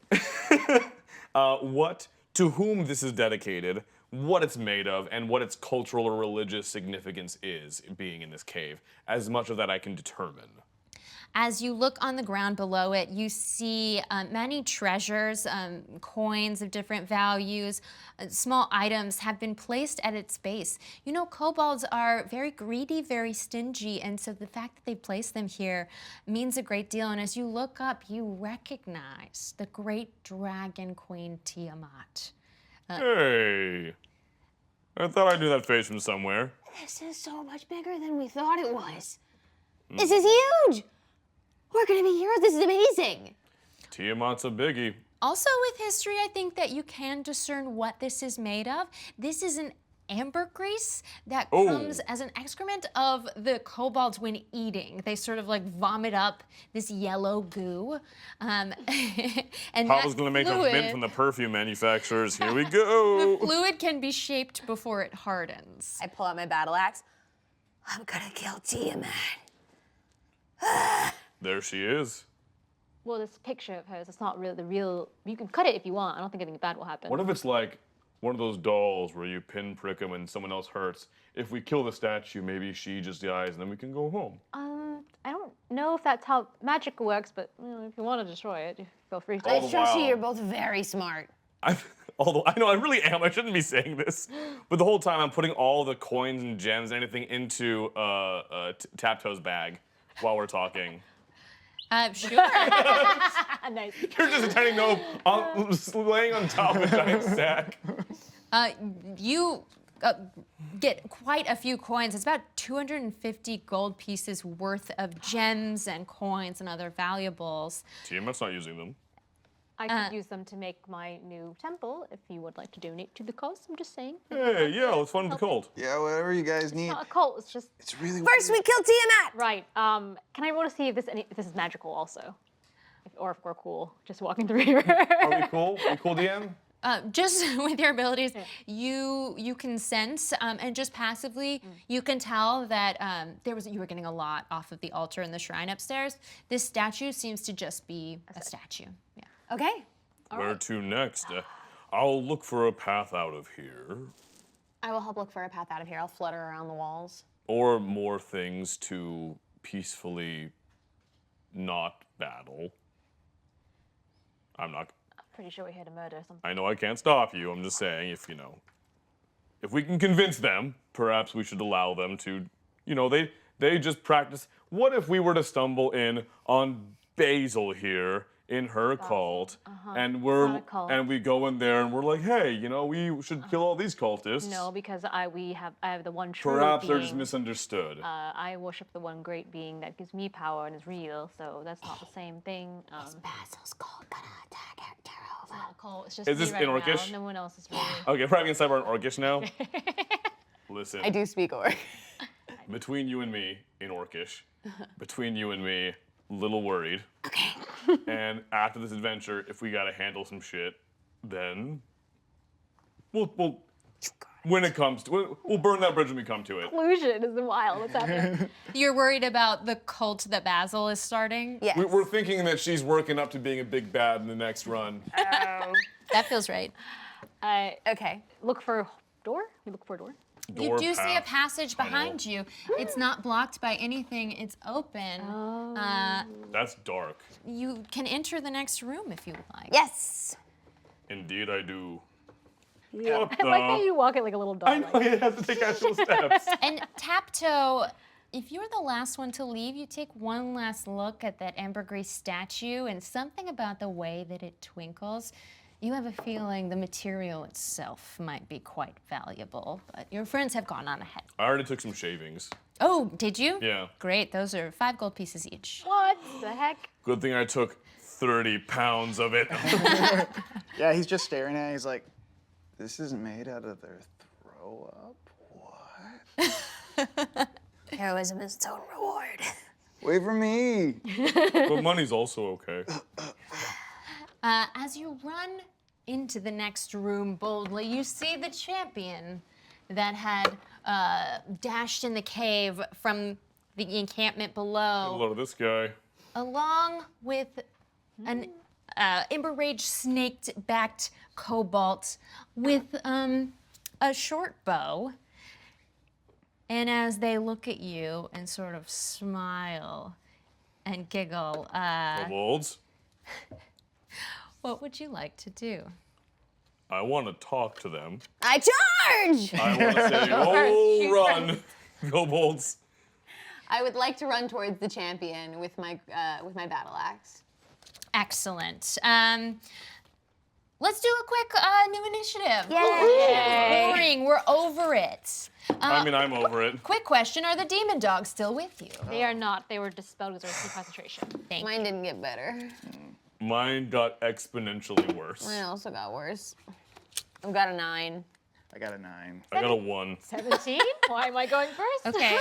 D: To whom this is dedicated, what it's made of, and what its cultural or religious significance is being in this cave. As much of that I can determine.
A: As you look on the ground below it, you see many treasures, coins of different values, small items have been placed at its base. You know, kobolds are very greedy, very stingy, and so the fact that they place them here means a great deal. And as you look up, you recognize the great dragon queen Tiamat.
D: Hey, I thought I knew that face from somewhere.
E: This is so much bigger than we thought it was. This is huge. We're gonna be heroes. This is amazing.
D: Tiamat's a biggie.
A: Also with history, I think that you can discern what this is made of. This is an ambergris that comes as an excrement of the kobolds when eating. They sort of like vomit up this yellow goo. And
D: Papa's gonna make a mint from the perfume manufacturers. Here we go.
A: fluid can be shaped before it hardens.
E: I pull out my battle axe. I'm gonna kill Tiamat.
D: There she is.
B: Well, this picture of hers, it's not really the real. You can cut it if you want. I don't think anything bad will happen.
D: What if it's like one of those dolls where you pinprick them and someone else hurts? If we kill the statue, maybe she just dies and then we can go home.
B: I don't know if that's how magic works, but you know, if you want to destroy it, feel free to.
D: All
E: I
D: the
E: trust you.
D: while-
E: You're both very smart.
D: Although I know I really am, I shouldn't be saying this, but the whole time I'm putting all the coins and gems and anything into Taptoe's bag while we're talking.
A: Sure.
B: Nice.
D: You're just a tiny gnome laying on top of a giant sack.
A: You get quite a few coins. It's about 250 gold pieces worth of gems and coins and other valuables.
D: Tiamat's not using them.
B: I could use them to make my new temple if you would like to donate to the cause. I'm just saying.
D: Hey, yeah, let's fund the cult.
C: Yeah, whatever you guys need.
B: It's not a cult. It's just
C: It's really
E: First, we kill Tiamat.
B: right. Can I roll to see if this is magical also, or if we're cool just walking through here?
D: Are we cool? We cool, DM?
A: Just with your abilities, you can sense and just passively you can tell that you were getting a lot off of the altar in the shrine upstairs. This statue seems to just be a statue. Yeah.
E: Okay.
D: Where to next? I'll look for a path out of here.
E: I will help look for a path out of here. I'll flutter around the walls.
D: Or more things to peacefully not battle. I'm not.
B: Pretty sure we're here to murder something.
D: I know I can't stop you. I'm just saying, if we can convince them, perhaps we should allow them to, they just practice. What if we were to stumble in on Basil here in her cult, and
B: not a cult.
D: and we go in there and we're like, hey, we should kill all these cultists.
B: No, because I have the one true
D: Perhaps
B: being.
D: they're just misunderstood.
B: I worship the one great being that gives me power and is real, so that's not the same thing.
E: Basil's called gonna attack
B: It's not a cult. It's just
D: Is
B: me
D: this
B: right
D: in Orcish?
B: now. No one else is really.
D: Okay, probably gonna cyber on Orcish now. Listen,
E: I do speak Orc.
D: between you and me in Orcish, between you and me, little worried.
E: Okay.
D: And after this adventure, if we gotta handle some shit, then we'll when it comes to we'll burn that bridge when we come to it.
B: Conclusion is wild. What's happening?
A: You're worried about the cult that Basil is starting?
E: Yes.
D: We're thinking that she's working up to being a big bad in the next run.
A: That feels right.
E: Okay.
B: Look for a door. We look for a door.
A: You
D: Door,
A: do see a
D: path,
A: passage
D: tunnel.
A: behind you. It's not blocked by anything. It's open.
D: That's dark.
A: You can enter the next room if you would like.
E: Yes.
D: Indeed, I do. What
B: I like how
D: the?
B: you walk it like a little dog.
D: I know you have to take actual steps.
A: And Taptoe, if you're the last one to leave, you take one last look at that ambergris statue, and something about the way that it twinkles, you have a feeling the material itself might be quite valuable. But your friends have gone on ahead.
D: I already took some shavings.
A: Oh, did you?
D: Yeah.
A: Great, those are 5 gold pieces each.
B: What the heck?
D: Good thing I took 30 pounds of it.
C: Yeah, he's just staring at it. He's like, this is made out of their throw up? What?
E: Heroism is its own reward.
C: Wait for me.
D: But money's also okay.
A: As you run into the next room boldly, you see the champion that had dashed in the cave from the encampment below,
D: Hello to this guy.
A: along with an Ember Rage snaked-backed cobalt with a short bow. And as they look at you and sort of smile and giggle,
D: Kobolds.
A: what would you like to do?
D: I want to talk to them.
E: I charge!
D: I want to say, oh, run, Kobolds.
E: I would like to run towards the champion with my battle axe.
A: Excellent. Let's do a quick new initiative.
E: Yay!
A: Boring. We're over it.
D: I mean, I'm over it.
A: Quick question: are the demon dogs still with you?
B: They are not. They were dispelled with their concentration.
A: Thank
E: Mine didn't get better.
D: Mine got exponentially worse.
E: Mine also got worse. I've got a 9.
C: I got a 9.
D: I got a 1.
B: 17? Why am I going first?
A: Okay.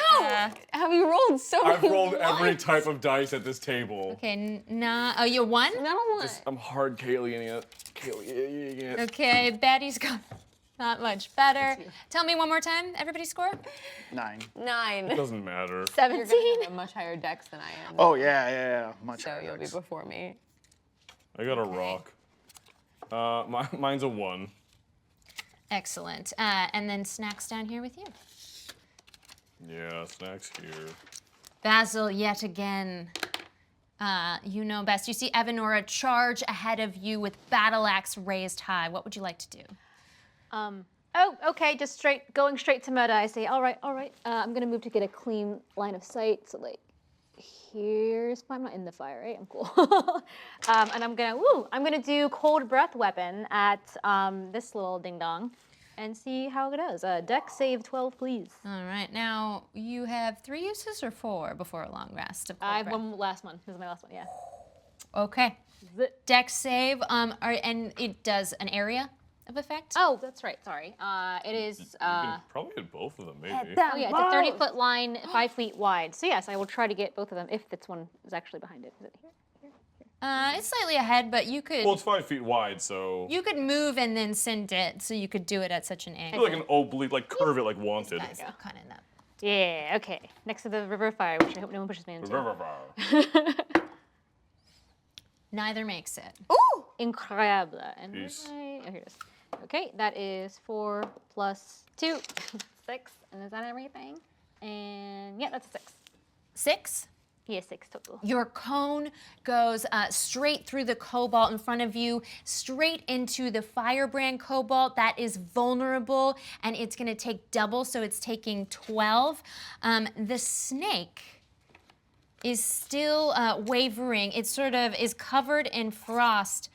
E: Have you rolled so
D: I've
E: many
D: rolled every
E: ones?
D: type of dice at this table.
A: Okay. Oh, you're 1.
E: Not a 1.
D: I'm hard Kayleeing it. Kayleeing it.
A: Okay. Betty's got not much better. Tell me one more time. Everybody score.
C: 9.
E: 9.
D: It doesn't matter.
E: You're
B: 17?
E: gonna have a much higher dex than I am.
C: Oh, yeah. Much
E: So
C: higher
E: you'll be
C: dex.
E: before me.
D: I got a rock. Mine's a 1.
A: Excellent. And then snacks down here with you.
D: Yeah, snacks here.
A: Basil, yet again, you know best. You see Evanora charge ahead of you with battle axe raised high. What would you like to do?
B: Oh, okay, just going straight to meta. I say, all right. I'm gonna move to get a clean line of sight. So like, here's, I'm not in the fire, right? I'm cool. And I'm gonna do cold breath weapon at this little ding dong, and see how it goes. Dex save 12, please.
A: All right. Now, you have 3 uses or 4 before a long rest? Of cold
B: I have
A: breath?
B: one last one. This is my last one. Yeah.
A: Okay.
B: The-
A: Dex save, and it does an area of effect?
B: Oh, that's right. Sorry. It is.
D: You can probably hit both of them, maybe.
B: Oh yeah, it's a 30-foot line, 5 feet wide. So yes, I will try to get both of them if this one is actually behind it. Is it here?
A: It's slightly ahead, but you could
D: Well, it's 5 feet wide, so.
A: you could move and then send it, so you could do it at such an
D: I
A: angle.
D: feel like an oblique, like curve it like wanted.
A: Guys are kind of that.
B: Yeah. Okay. Next to the river of fire, which I hope no one pushes me into.
A: Neither makes it.
E: Ooh!
B: Incredible. And
D: Peace.
B: oh, here it is. Okay, that is 4 plus 2, 6. And is that everything? And yeah, that's a 6.
A: 6?
B: Yeah, 6 total.
A: Your cone goes straight through the cobalt in front of you, straight into the firebrand cobalt that is vulnerable, and it's going to take double, so it's taking 12. The snake is still wavering. It sort of is covered in frost,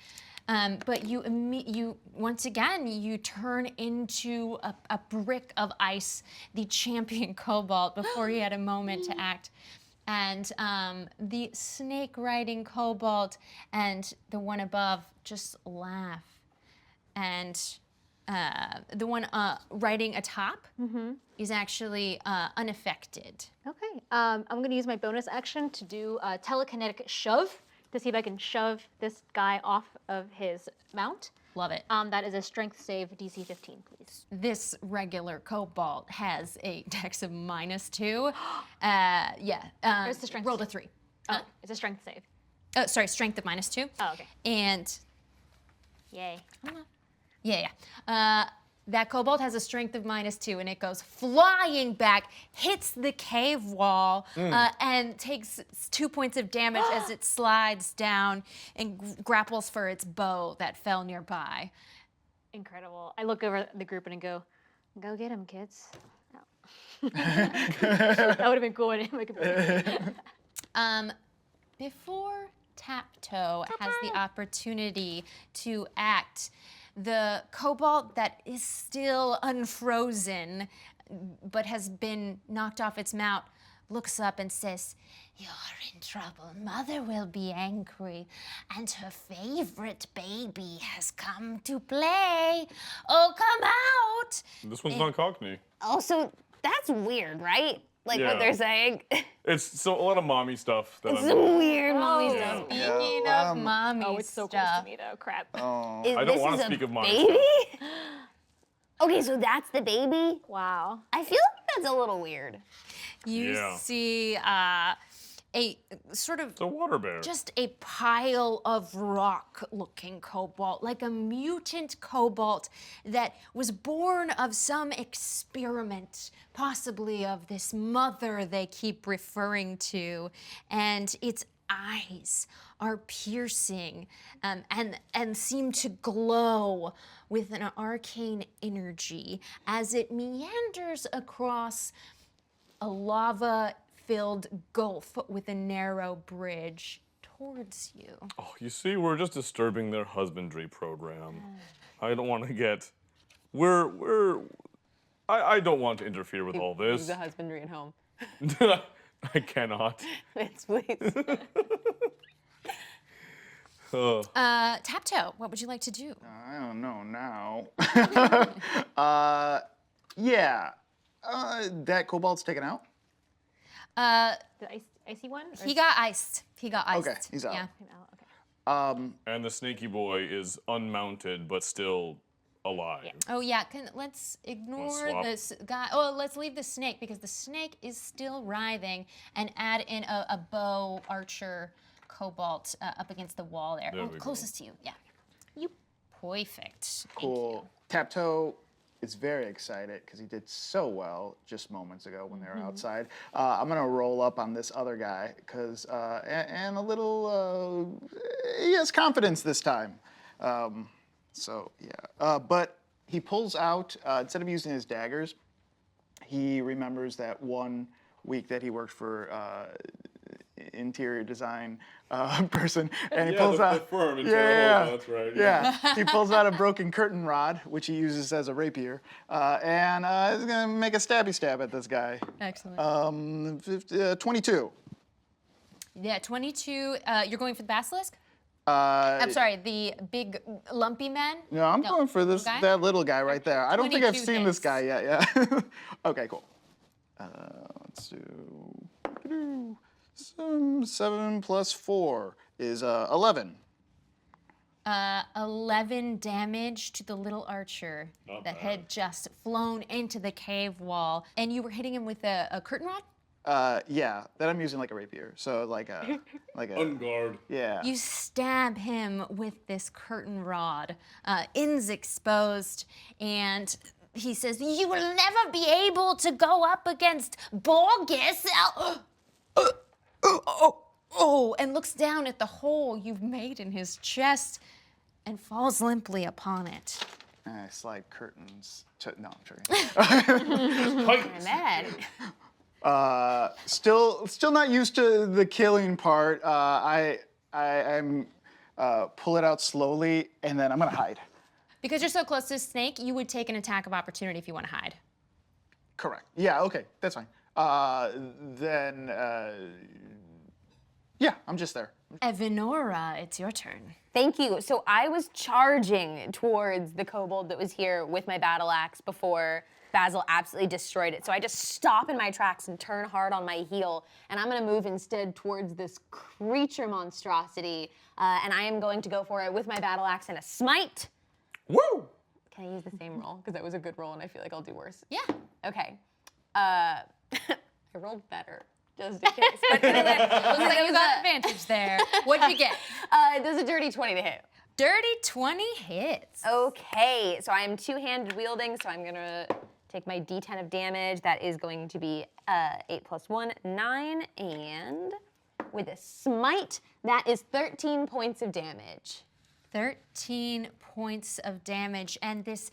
A: but you once again you turn into a brick of ice, the champion cobalt, before he had a moment to act. And the snake riding cobalt and the one above just laugh. And the one riding atop is actually unaffected.
B: Okay. I'm going to use my bonus action to do a telekinetic shove to see if I can shove this guy off of his mount.
A: Love it.
B: That is a strength save DC 15, please.
A: This regular cobalt has a dex of -2. Yeah.
B: Where's the strength
A: rolled a
B: save?
A: 3.
B: Oh, it's a strength save.
A: Sorry, strength of -2.
B: Oh, okay.
A: And
B: Yay.
A: yeah. That cobalt has a strength of -2, and it goes flying back, hits the cave wall, and takes 2 points of damage as it slides down and grapples for its bow that fell nearby.
B: Incredible. I look over at the group and I go get him, kids. No. That would have been cool.
A: Before Taptoe has the opportunity to act, the kobold that is still unfrozen but has been knocked off its mount looks up and says, "You're in trouble. Mother will be angry, and her favorite baby has come to play. Oh, come out!"
D: This one's not Cockney.
E: Also, that's weird, right? Like
D: Yeah.
E: what they're saying.
D: It's so a lot of mommy stuff that
E: It's
D: I'm.
E: some weird mommy
B: Oh.
E: stuff.
A: Speaking of mommy
B: Oh, it's so close
A: stuff.
B: to me though. Crap.
C: Oh.
E: Is
D: I don't
E: this
D: wanna
E: is a
D: speak of mommy
E: baby? Okay, so that's the baby?
B: Wow.
E: I feel like that's a little weird.
A: You
D: Yeah.
A: see a sort of
D: It's a water bear.
A: just a pile of rock-looking cobalt, like a mutant cobalt that was born of some experiment, possibly of this mother they keep referring to, and its eyes are piercing and seem to glow with an arcane energy as it meanders across a lava-filled gulf with a narrow bridge towards you.
D: Oh, you see, we're just disturbing their husbandry program. I don't want to get. I don't want to interfere with all this.
E: The husbandry at home.
D: I cannot.
E: Yes, please.
A: Taptoe, what would you like to do?
C: I don't know now. Yeah. That kobold's taken out?
B: The icy one? Or
A: He got iced. He got iced.
C: Okay, he's out.
A: Yeah.
B: Oh, okay.
D: And the snaky boy is unmounted but still alive.
A: Oh yeah. Let's ignore
D: swap?
A: this guy. Oh, let's leave the snake because the snake is still writhing, and add in a bow archer cobalt up against the wall there.
D: There
A: Oh,
D: we go.
A: closest to you. Yeah. You perfect. Thank
C: Cool. Taptoe is very excited because he did so well just moments ago when they were outside. I'm gonna roll up on this other guy because and a little he has confidence this time. So yeah, but he pulls out instead of using his daggers, he remembers that one week that he worked for interior design person, and he
D: Yeah,
C: pulls
D: the
C: out.
D: firm in
C: yeah,
D: Terre
C: yeah,
D: Haute, that's right.
C: Yeah, he pulls out a broken curtain rod, which he uses as a rapier, and is gonna make a stabby stab at this guy.
A: Excellent.
C: 22.
A: Yeah, 22. You're going for the basilisk?
C: Uh,
A: I'm sorry, the big lumpy man?
C: No, I'm going for this
A: guy?
C: that little guy right there. I don't think I've
A: 22
C: seen this
A: hits.
C: guy yet. Yeah. Okay, cool. Let's do some 7 plus 4 is 11.
A: 11 damage to the little archer
D: Not
A: that
D: bad.
A: had just flown into the cave wall. And you were hitting him with a curtain rod?
C: Yeah, that I'm using like a rapier. So like a
D: On guard.
C: yeah.
A: You stab him with this curtain rod, ends exposed, and he says, "You will never be able to go up against Borges." And looks down at the hole you've made in his chest and falls limply upon it.
C: I slide curtains. No, I'm joking.
E: Man.
C: Still not used to the killing part. I'm pull it out slowly, and then I'm gonna hide.
A: Because you're so close to the snake, you would take an attack of opportunity if you want to hide.
C: Correct. Yeah. Okay. That's fine. Then. Yeah, I'm just there.
A: Evanora, it's your turn.
E: Thank you. So I was charging towards the kobold that was here with my battle axe before Basil absolutely destroyed it. So I just stop in my tracks and turn hard on my heel, and I'm gonna move instead towards this creature monstrosity, and I am going to go for it with my battle axe and a smite.
D: Woo!
E: Can I use the same roll? Because that was a good roll, and I feel like I'll do worse.
A: Yeah.
E: Okay. I rolled better, just in case. But anyway, looks like it
A: You
E: was
A: got
E: a,
A: advantage there. What'd you get?
E: does a dirty 20 to hit.
A: Dirty 20 hits.
E: Okay, so I am two-handed wielding, so I'm gonna take my D10 of damage. That is going to be 8 plus 1, 9, and with a smite, that is 13 points of damage.
A: 13 points of damage, and this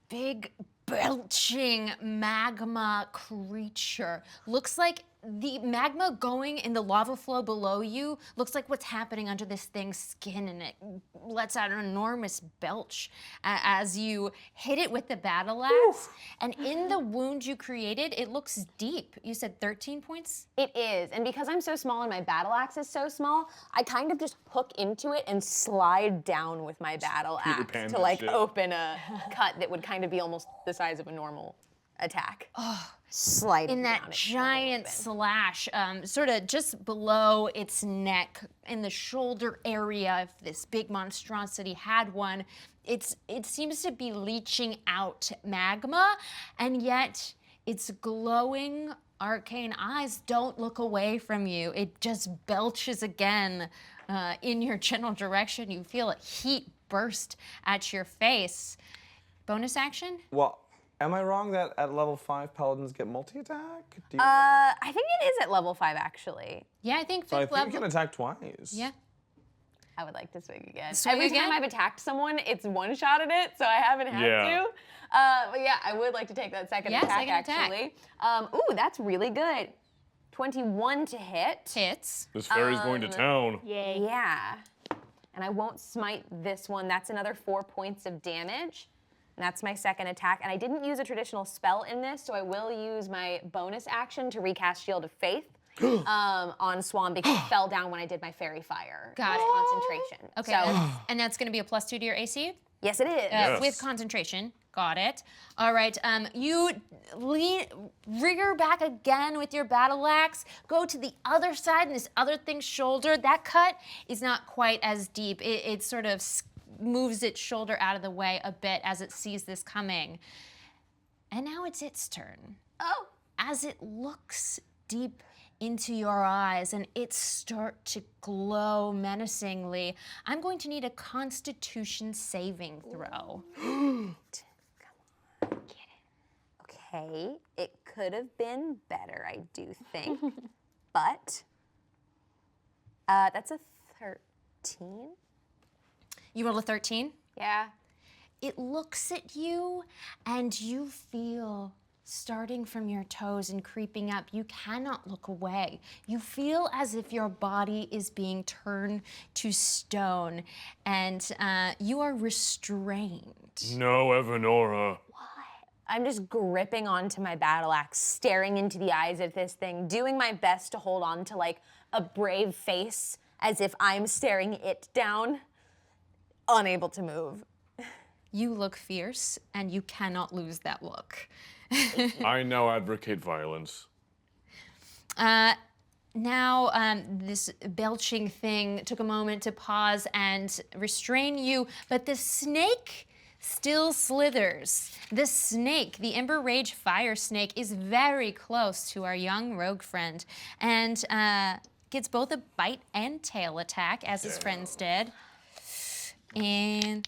A: big belching magma creature looks like the magma going in the lava flow below you looks like what's happening under this thing's skin, and it lets out an enormous belch as you hit it with the battle axe. And in the wound you created, it looks deep. You said 13 points?
E: It is, and because I'm so small and my battle axe is so small, I kind of just hook into it and slide down with my battle
D: Peter
E: axe
D: Pan
E: to
D: that
E: like
D: shit.
E: open a cut that would kind of be almost the size of a normal attack. Slide
A: In that
E: down, it
A: giant
E: open.
A: slash, sort of just below its neck, in the shoulder area, if this big monstrosity had one, it seems to be leaching out magma, and yet its glowing arcane eyes don't look away from you. It just belches again in your general direction. You feel a heat burst at your face. Bonus action?
G: Well, am I wrong that at level 5 paladins get multi-attack? Do you...
E: I think it is at level 5 actually.
A: Yeah, I think
G: so I
A: fifth
G: think
A: level.
G: you can attack twice.
A: Yeah.
E: I would like to swing again.
A: Swing
E: Every
A: again?
E: time I've attacked someone, it's one-shotted it, so I haven't had
D: Yeah.
E: to. But yeah, I would like to take that second
A: Yeah,
E: attack
A: second attack.
E: actually. Ooh, that's really good. 21 to hit.
A: Hits.
D: This fairy's going to town.
B: Yay.
E: Yeah. And I won't smite this one. That's another 4 points of damage. And that's my second attack. And I didn't use a traditional spell in this, so I will use my bonus action to recast Shield of Faith on Swan because it fell down when I did my fairy fire.
A: Got it.
E: Concentration.
A: Okay,
E: So,
A: and that's going to be a +2 to your AC
E: yes, it is.
D: Yes.
A: with concentration. Got it. All right. You rear back again with your battle axe. Go to the other side, and this other thing's shoulder. That cut is not quite as deep. It sort of moves its shoulder out of the way a bit as it sees this coming. And now it's its turn.
E: Oh.
A: As it looks deep into your eyes and it start to glow menacingly, I'm going to need a Constitution saving throw.
E: Okay, it could have been better, I do think. But that's a 13.
A: You roll a 13.
E: Yeah.
A: It looks at you and you feel, starting from your toes and creeping up, you cannot look away. You feel as if your body is being turned to stone and you are restrained.
D: No, Evanora.
E: I'm just gripping onto my battle axe, staring into the eyes of this thing, doing my best to hold on to like a brave face as if I'm staring it down, unable to move.
A: You look fierce and you cannot lose that look.
D: I now advocate violence.
A: Now, this belching thing took a moment to pause and restrain you, but the snake still slithers. The snake, the Ember Rage fire snake, is very close to our young rogue friend and gets both a bite and tail attack, as his friends did. And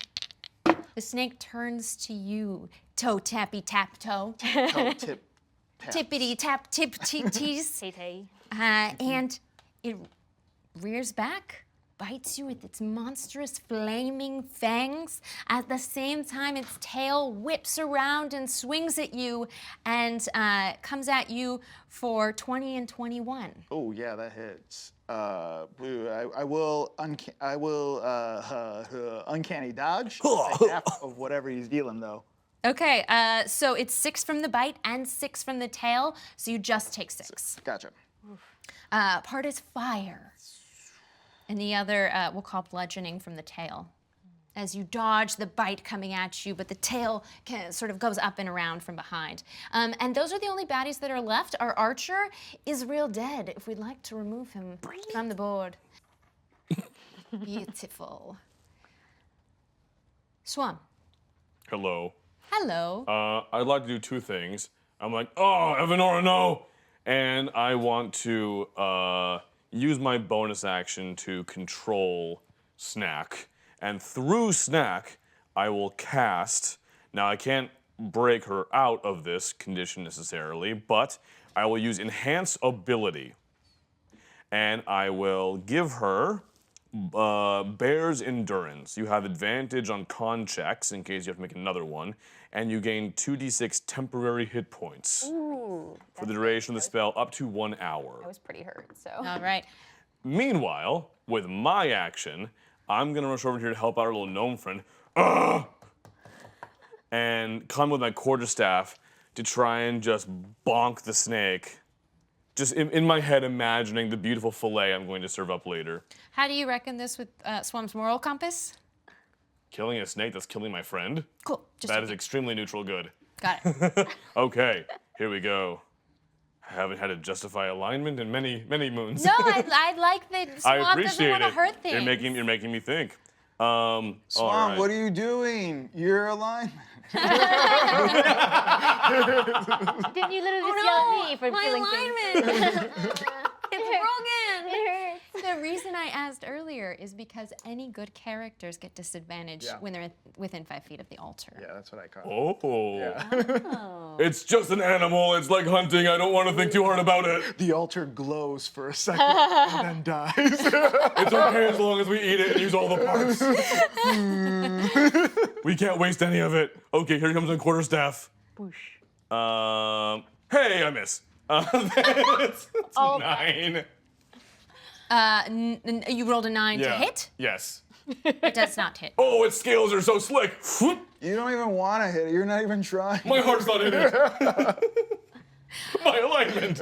A: the snake turns to you, toe tappy tap toe,
C: Toe tip. Tap.
A: tippity tap tip tees.
B: Tay-tay.
A: And it rears back, bites you with its monstrous flaming fangs. At the same time, its tail whips around and swings at you and comes at you for 20 and 21.
C: Oh yeah, that hits. Blue. I will uncanny dodge. Take half of whatever he's dealing though.
A: Okay, so it's 6 from the bite and 6 from the tail, so you just take 6.
C: Gotcha.
A: Part is fire, and the other we'll call bludgeoning from the tail. As you dodge the bite coming at you, but the tail sort of goes up and around from behind. And those are the only baddies that are left. Our archer is real dead, if we'd like to remove him from the board. Beautiful. Swan.
D: Hello.
A: Hello.
D: I'd like to do 2 things. I'm like, oh, Evanora, no! And I want to use my bonus action to control Snack. And through Snack, I will cast. Now, I can't break her out of this condition necessarily, but I will use Enhance Ability. And I will give her Bear's Endurance. You have advantage on con checks in case you have to make another one, and you gain 2d6 temporary hit points for the duration of the spell up to 1 hour.
E: I was pretty hurt, so.
A: All right.
D: Meanwhile, with my action, I'm gonna rush over here to help out our little gnome friend, and come with my quarterstaff to try and just bonk the snake. Just in my head, imagining the beautiful fillet I'm going to serve up later.
A: How do you reckon this with Swam's moral compass?
D: Killing a snake that's killing my friend?
A: Cool. Just
D: That is extremely neutral good.
A: got it.
D: Okay, here we go. I haven't had to justify alignment in many moons.
A: No, I like that
D: I
A: Swamp doesn't
D: appreciate
A: want to
D: it.
A: hurt things.
D: You're making me think. All
C: Swamp,
D: right.
C: what are you doing? You're alignment.
B: Didn't you literally just yell at me for
E: My
B: feeling
E: alignment! It's broken!
B: things?
A: The reason I asked earlier is because any good characters get disadvantage
C: Yeah.
A: when they're within 5 feet of the altar.
C: Yeah, that's what I caught.
D: Oh. It's just an animal. It's like hunting. I don't want to think too hard about it.
C: The altar glows for a second and then dies.
D: It's okay as long as we eat it and use all the parts. We can't waste any of it. Okay, here comes my quarterstaff.
B: Boosh.
D: Hey, I miss. It's 9.
A: You rolled a 9 to
D: Yeah.
A: hit?
D: Yes.
A: It does not hit.
D: Oh, its scales are so slick.
C: You don't even want to hit it. You're not even trying.
D: My heart's not in it. My alignment.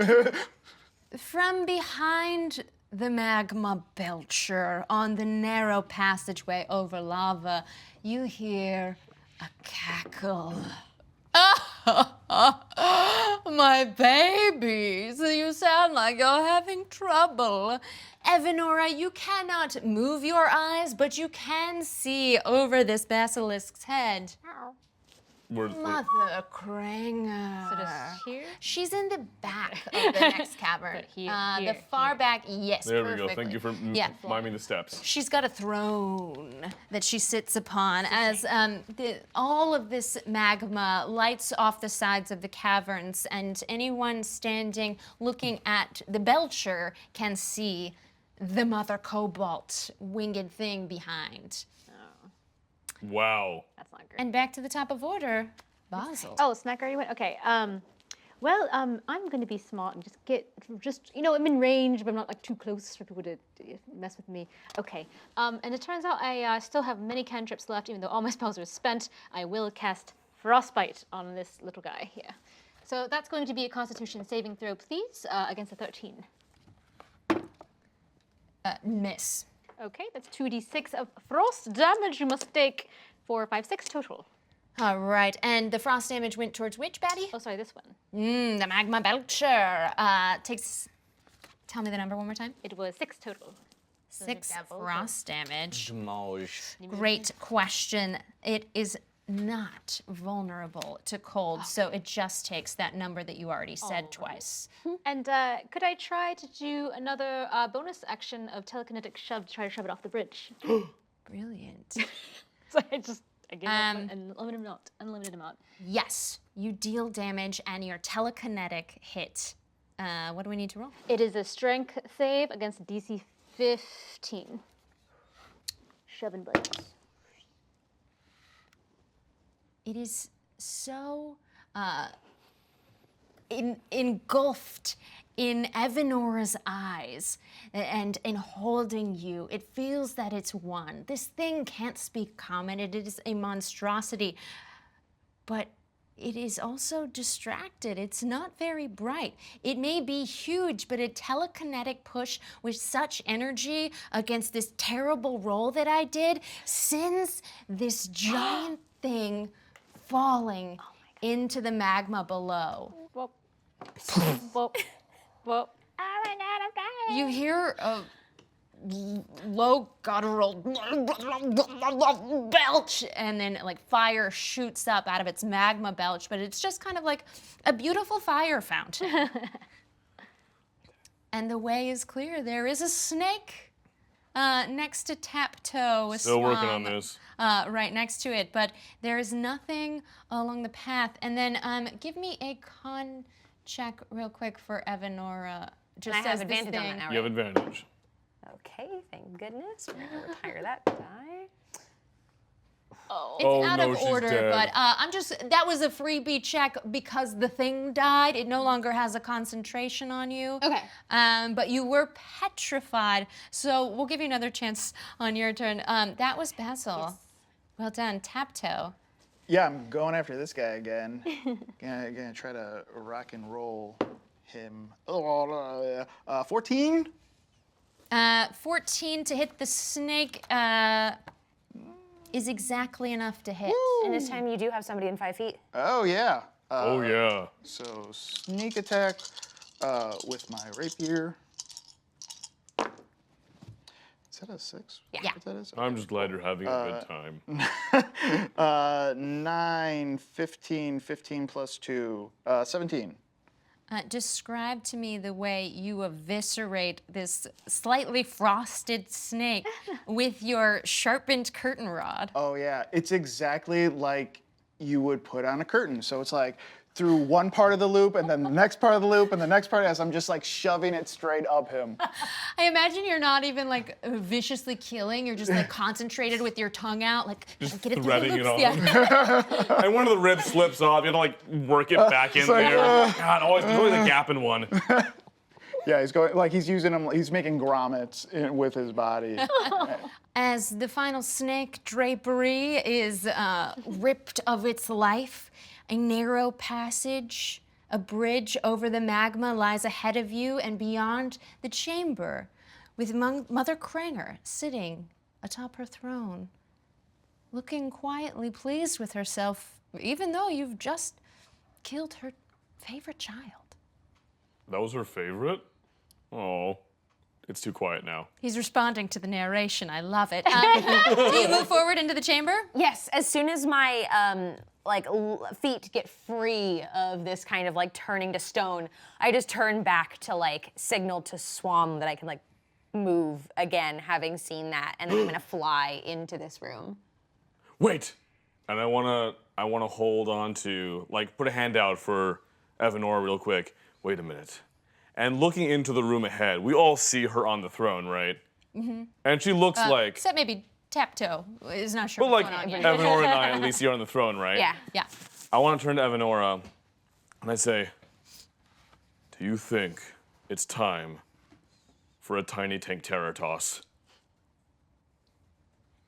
A: From behind the magma belcher on the narrow passageway over lava, you hear a cackle. My babies, you sound like you're having trouble. Evanora, you cannot move your eyes, but you can see over this basilisk's head. Mother Cranger.
B: So just here?
A: She's in the back of the next cavern.
B: Here,
A: the
B: here,
A: far
B: here.
A: back, yes,
D: There we
A: perfectly.
D: go. Thank you for miming the steps.
A: She's got a throne that she sits upon as all of this magma lights off the sides of the caverns, and anyone standing looking at the belcher can see the mother cobalt winged thing behind.
D: Wow.
B: That's not great.
A: And back to the top of order, Basil.
B: Oh, snack already went? Okay. I'm going to be smart and I'm in range, but I'm not like too close for people to mess with me. Okay. And it turns out I still have many cantrips left, even though all my spells are spent. I will cast Frostbite on this little guy here. So that's going to be a Constitution saving throw, please, against a 13.
A: Miss.
B: Okay, that's 2d6 of frost damage you must take. 4, 5, 6 total.
A: All right, and the frost damage went towards which, Batty?
B: Oh, sorry, this one.
A: The magma belcher takes. Tell me the number one more time.
B: It was 6 total.
A: 6
B: double,
A: frost damage.
G: Demolish.
A: Great question. It is not vulnerable to cold, so it just takes that number that you already said twice.
B: And could I try to do another bonus action of telekinetic shove to try to shove it off the bridge?
A: Brilliant.
B: So I give up an unlimited amount.
A: Yes, you deal damage and your telekinetic hit. What do we need to roll?
B: It is a strength save against DC 15. Shoving buttons.
A: It is so engulfed in Evanora's eyes and in holding you. It feels that it's one. This thing can't speak common. It is a monstrosity, but it is also distracted. It's not very bright. It may be huge, but a telekinetic push with such energy against this terrible roll that I did sends this giant thing falling into the magma below.
B: Whoop. Whoop. Whoop. Oh my god, I'm dying.
A: You hear a low guttural belch, and then like fire shoots up out of its magma belch, but it's just kind of like a beautiful fire fountain. And the way is clear. There is a snake next to Taptoe. a
D: Still working
A: swamp,
D: on this.
A: right next to it, but there is nothing along the path. And then give me a con check real quick for Evanora. Just
E: I have
A: as this
E: advantage on that
A: thing-
E: now,
D: You have advantage.
E: Okay, thank goodness. We're gonna retire that die.
A: It's
D: Oh,
A: out
D: no,
A: of
D: she's
A: order,
D: dead.
A: but that was a freebie check because the thing died. It no longer has a concentration on you.
E: Okay.
A: But you were petrified, so we'll give you another chance on your turn. That was Basil. Well done, Taptoe.
C: Yeah, I'm going after this guy again. gonna try to rock and roll him. 14?
A: 14 to hit the snake is exactly enough to hit.
E: And this time you do have somebody in 5 feet.
C: Oh, yeah.
D: Oh, yeah.
C: So sneak attack with my rapier. Is that a 6?
E: Yeah.
C: What that is?
D: I'm just glad you're having a good time.
C: 9, 15, 15 plus 2, 17.
A: Describe to me the way you eviscerate this slightly frosted snake with your sharpened curtain rod.
C: Oh, yeah. It's exactly like you would put on a curtain. So it's like through one part of the loop and then the next part of the loop and the next part as I'm just like shoving it straight up him.
A: I imagine you're not even like viciously killing. You're just like concentrated with your tongue out, like
D: Just
A: get it through the
D: threading it
A: loops.
D: on.
A: Yeah.
D: And one of the ribs slips off. You have to like work it back in
C: like,
D: there. God, there's always a gap in one.
C: Yeah, he's going like he's using them. He's making grommets with his body.
A: As the final snake drapery is ripped of its life, a narrow passage, a bridge over the magma lies ahead of you and beyond the chamber, with Mother Cranger sitting atop her throne, looking quietly pleased with herself, even though you've just killed her favorite child.
D: That was her favorite? Oh, it's too quiet now.
A: He's responding to the narration. I love it. Do you move forward into the chamber?
E: Yes, as soon as my feet get free of this kind of like turning to stone, I just turn back to like signal to Swam that I can like move again, having seen that, and then I'm gonna fly into this room.
D: Wait! And I wanna hold on to, like, put a hand out for Evanora real quick. Wait a minute. And looking into the room ahead, we all see her on the throne, right? Mm-hmm. And she looks like...
A: Except maybe Taptoe is not sure
D: But
A: what's
D: like,
A: going on yet.
D: Evanora and I at least see her on the throne, right?
E: Yeah.
A: Yeah.
D: I want to turn to Evanora, and I say, do you think it's time for a tiny tank terror toss?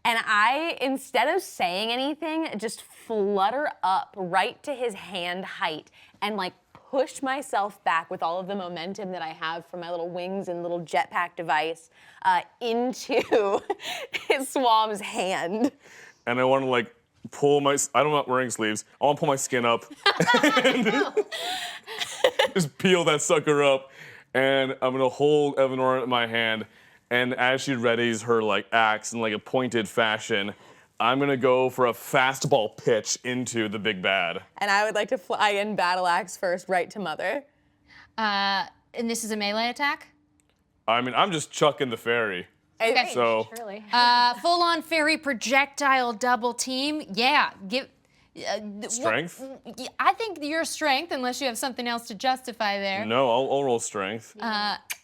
E: And I, instead of saying anything, just flutter up right to his hand height and like push myself back with all of the momentum that I have from my little wings and little jetpack device into his Swam's hand.
D: And I want to like pull my, I'm not wearing sleeves, I want to pull my skin up and just peel that sucker up. And I'm going to hold Evanora in my hand. And as she readies her like axe in like a pointed fashion, I'm gonna go for a fastball pitch into the big bad.
E: And I would like to fly in battle axe first right to Mother.
A: And this is a melee attack?
D: I mean, I'm just chucking the fairy.
E: Okay.
D: So
B: Surely.
A: Full-on fairy projectile double team. Yeah, give...
D: strength?
A: I think your strength, unless you have something else to justify there.
D: No, I'll roll strength.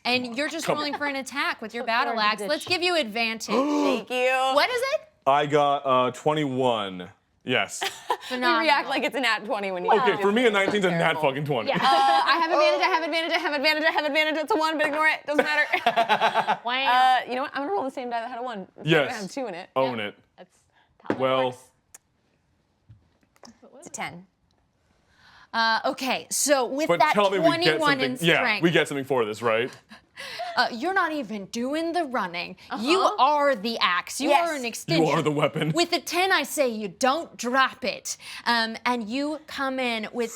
A: And you're just rolling for an attack with your battle axe. Let's give you advantage.
E: Thank you.
A: What is it?
D: I got 21. Yes.
E: You
A: Phenomenal.
E: react like it's a nat 20 when you
D: Okay, for me a 19's a nat fucking 20.
E: I have advantage, I have advantage, I have advantage, I have advantage. It's a 1, but ignore it. Doesn't matter.
B: Wow.
E: You know what? I'm gonna roll the same die that had a 1. It's
D: Yes.
E: gonna have 2 in it.
D: Own it.
B: That's how that
D: Well,
B: works.
E: It's a 10.
A: Okay, so with
D: but
A: that
D: tell me we get
A: 21
D: something.
A: in
D: Yeah,
A: strength,
D: we get something for this, right?
A: you're not even doing the running. You are the axe. You
E: Yes.
A: are an extension.
D: You are the weapon.
A: With the 10, I say you don't drop it. And you come in with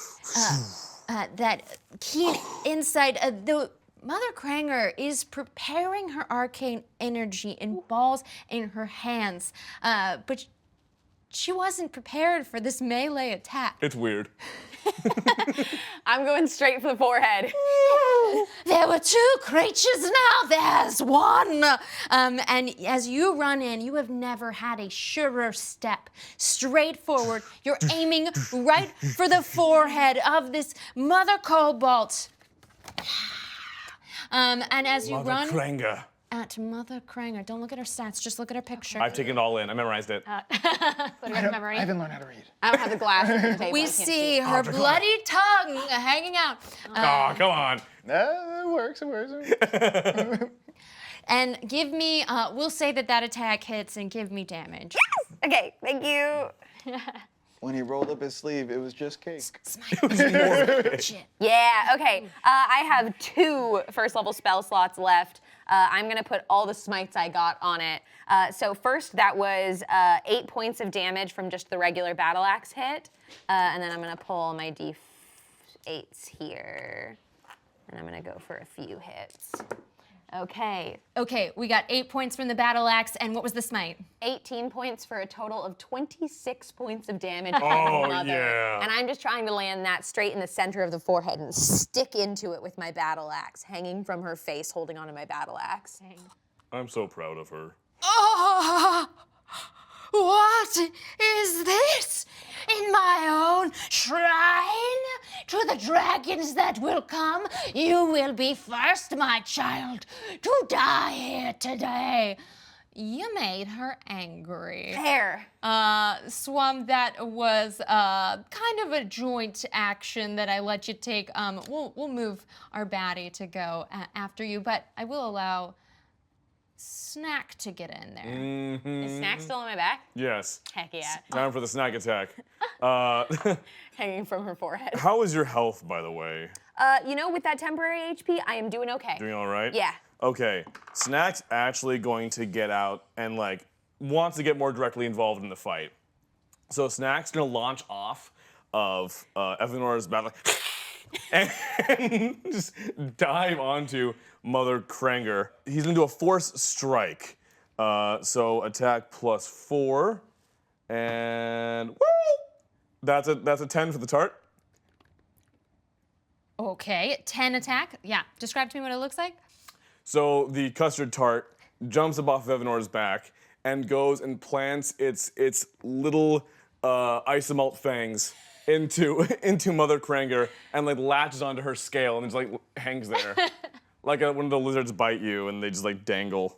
A: that keen insight. The Mother Cranger is preparing her arcane energy in balls in her hands. But she wasn't prepared for this melee attack.
D: It's weird.
E: I'm going straight for the forehead.
A: There were 2 creatures, now there's 1. And as you run in, you have never had a surer step. Straight forward, you're aiming right for the forehead of this Mother Kobold. And as you
D: Mother
A: run,
D: Cranger.
A: at Mother Cranger. Don't look at her stats, just look at her picture.
D: I've taken it all in. I memorized it.
B: So do you have memory?
C: I haven't learned how to read.
E: I don't have the glasses on the table.
A: We
E: I can't
A: see her bloody tongue hanging out.
D: Oh, come on.
C: It works, it works.
A: And give me, we'll say that attack hits and give me damage.
E: Okay, thank you.
C: When he rolled up his sleeve, it was just cake.
A: Shit.
E: Yeah, okay. I have 2 first level spell slots left. I'm gonna put all the smites I got on it. So first, that was 8 points of damage from just the regular battle axe hit. And then I'm gonna pull my d8s here. And I'm gonna go for a few hits. Okay,
A: Okay, we got 8 points from the battle axe, and what was the smite?
E: 18 points for a total of 26 points of damage from
D: Oh,
E: the mother.
D: yeah.
E: And I'm just trying to land that straight in the center of the forehead and stick into it with my battle axe, hanging from her face, holding onto my battle axe.
D: I'm so proud of her.
A: Oh, what is this? In my own shrine? To the dragons that will come, you will be first, my child, to die here today. You made her angry.
E: There.
A: Swam, that was kind of a joint action that I let you take. We'll move our baddie to go after you, but I will allow Snack to get in there.
E: Is Snack still on my back?
D: Yes.
E: Heck yeah.
D: Time for the snack attack.
E: Hanging from her forehead.
D: How is your health, by the way?
E: You know, with that temporary HP, I am doing okay.
D: Doing all right?
E: Yeah.
D: Okay. Snack's actually going to get out and like wants to get more directly involved in the fight. So Snack's gonna launch off of Evanora's battle and just dive onto Mother Cranger. He's gonna do a force strike. So attack +4, and woo! That's a 10 for the tart.
A: Okay, 10 attack. Yeah, describe to me what it looks like.
D: So the custard tart jumps up off of Evanora's back and goes and plants its little isomalt fangs into Mother Cranger and like latches onto her scale and just like hangs there. Like one of the lizards bite you and they just like dangle.